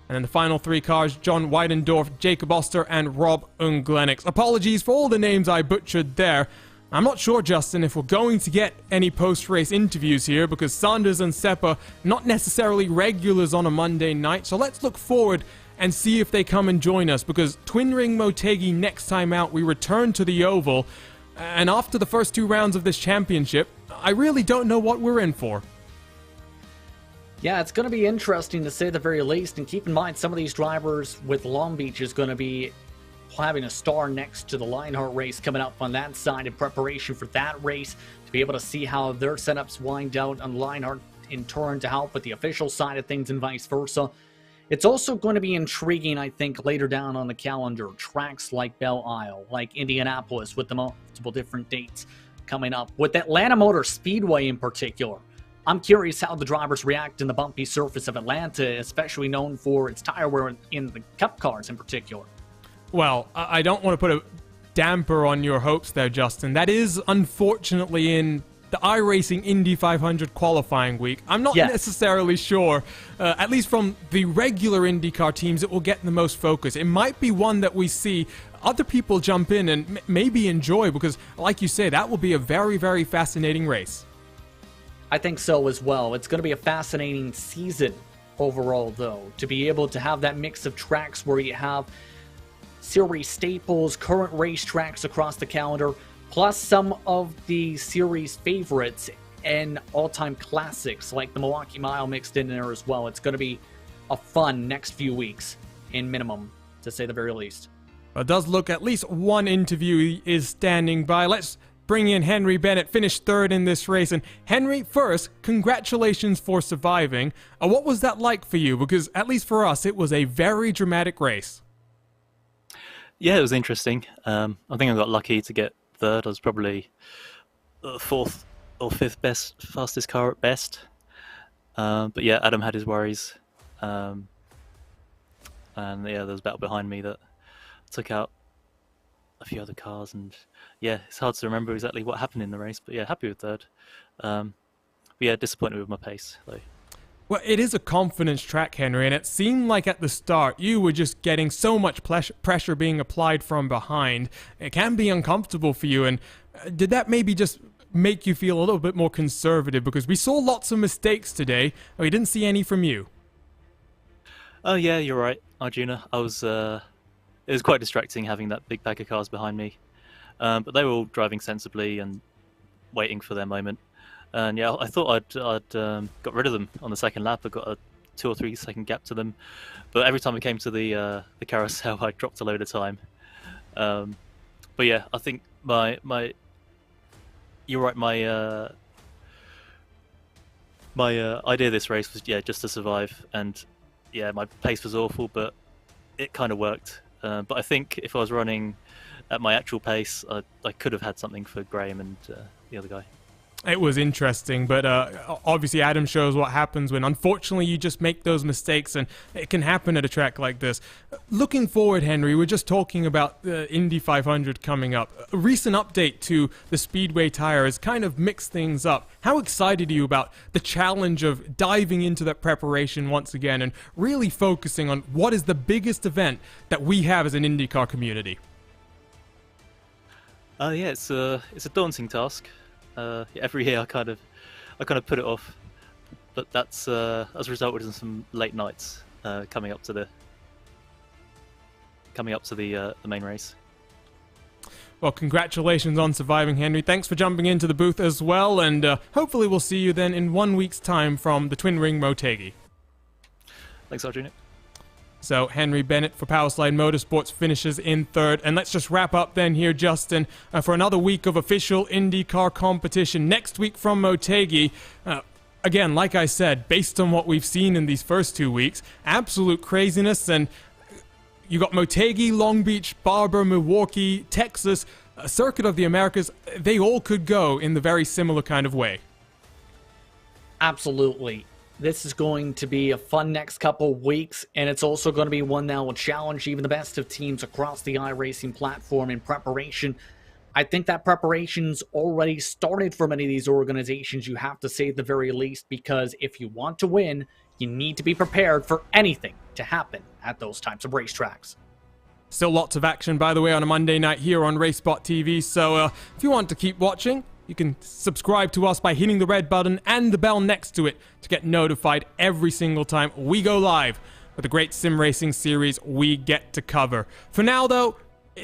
And then the final 3 cars, John Weidendorf, Jacob Oster, and Rob Unglenix. Apologies for all the names I butchered there. I'm not sure, Justin, if we're going to get any post-race interviews here, because Saunders and Seppa not necessarily regulars on a Monday night. So let's look forward and see if they come and join us, because Twin Ring Motegi next time out, we return to the Oval. And after the first 2 rounds of this championship, I really don't know what we're in for. Yeah, it's going to be interesting to say the very least, and keep in mind some of these drivers with Long Beach is going to be having a star next to the Lionheart race coming up on that side in preparation for that race, to be able to see how their setups wind out on Lionheart in turn to help with the official side of things and vice versa. It's also going to be intriguing, I think, later down on the calendar. Tracks like Belle Isle, like Indianapolis, with the multiple different dates coming up. With Atlanta Motor Speedway in particular, I'm curious how the drivers react in the bumpy surface of Atlanta, especially known for its tire wear in the Cup cars in particular. Well, I don't want to put a damper on your hopes there, Justin. That is unfortunately in the iRacing Indy 500 qualifying week. I'm not necessarily sure, at least from the regular IndyCar teams, it will get the most focus. It might be one that we see other people jump in and maybe enjoy, because, like you say, that will be a very, very fascinating race. I think so as well. It's going to be a fascinating season overall, though, to be able to have that mix of tracks where you have series staples, current race tracks across the calendar, plus some of the series favorites and all-time classics like the Milwaukee Mile mixed in there as well. It's going to be a fun next few weeks in minimum, to say the very least. It does look at least one interviewee is standing by. Let's bring in Henry Bennett, finished third in this race. And Henry, first, congratulations for surviving. What was that like for you? Because at least for us, it was a very dramatic race. Yeah, it was interesting. I think I got lucky to get third. I was probably the fourth or fifth fastest car at best. But yeah, Adam had his worries. And yeah, there was a battle behind me that took out a few other cars. And yeah, it's hard to remember exactly what happened in the race. But yeah, happy with third. But yeah, disappointed with my pace, though. Well, it is a confidence track, Henry, and it seemed like at the start you were just getting so much pressure being applied from behind. It can be uncomfortable for you, and did that maybe just make you feel a little bit more conservative? Because we saw lots of mistakes today, and we didn't see any from you. Oh yeah, you're right, Arjuna. It was quite distracting having that big pack of cars behind me. But they were all driving sensibly and waiting for their moment. And yeah, I thought I'd got rid of them on the second lap. I got a 2 or 3 second gap to them, but every time I came to the carousel, I dropped a load of time. But yeah, I think you're right. My idea of this race was just to survive, and yeah, my pace was awful, but it kind of worked. But I think if I was running at my actual pace, I could have had something for Graham and the other guy. It was interesting, but obviously Adam shows what happens when, unfortunately, you just make those mistakes, and it can happen at a track like this. Looking forward, Henry, we're just talking about the Indy 500 coming up. A recent update to the Speedway tire has kind of mixed things up. How excited are you about the challenge of diving into that preparation once again and really focusing on what is the biggest event that we have as an IndyCar community? Yeah, it's a daunting task. Every year I kind of put it off, but that's as resulted in some late nights coming up to the main race. Well, congratulations on surviving, Henry. Thanks for jumping into the booth as well, and hopefully we'll see you then in 1 week's time from the Twin Ring Motegi. Thanks, Arjuna. So Henry Bennett for Powerslide Motorsports finishes in third. And let's just wrap up then here, Justin, for another week of official IndyCar competition. Next week from Motegi. Again, like I said, based on what we've seen in these first 2 weeks, absolute craziness. And you got Motegi, Long Beach, Barber, Milwaukee, Texas, Circuit of the Americas. They all could go in the very similar kind of way. Absolutely. This is going to be a fun next couple weeks, and it's also going to be one that will challenge even the best of teams across the iRacing platform in preparation. I think that preparation's already started for many of these organizations, you have to say at the very least, because if you want to win, you need to be prepared for anything to happen at those types of racetracks. Still lots of action, by the way, on a Monday night here on RaceSpotTV, so if you want to keep watching, you can subscribe to us by hitting the red button and the bell next to it to get notified every single time we go live with the great sim racing series we get to cover. For now, though,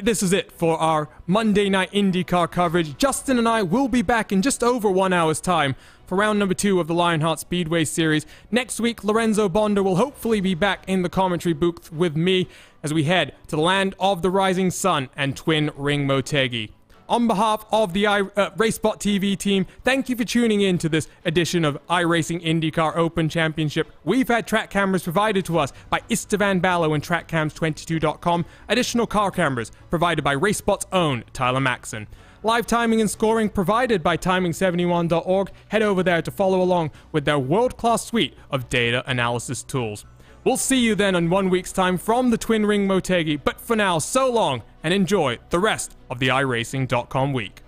this is it for our Monday night IndyCar coverage. Justin and I will be back in just over 1 hour's time for round number 2 of the Lionheart Speedway series. Next week, Lorenzo Bonda will hopefully be back in the commentary booth with me as we head to the land of the rising sun and Twin Ring Motegi. on behalf of the RaceSpotTV team, thank you for tuning in to this edition of iRacing IndyCar Open Championship. We've had track cameras provided to us by Istvan Ballo and TrackCams22.com. Additional car cameras provided by RaceSpot's own Tyler Maxson. Live timing and scoring provided by timing71.org. Head over there to follow along with their world-class suite of data analysis tools. We'll see you then in 1 week's time from the Twin Ring Motegi, but for now, so long and enjoy the rest of the iRacing.com week.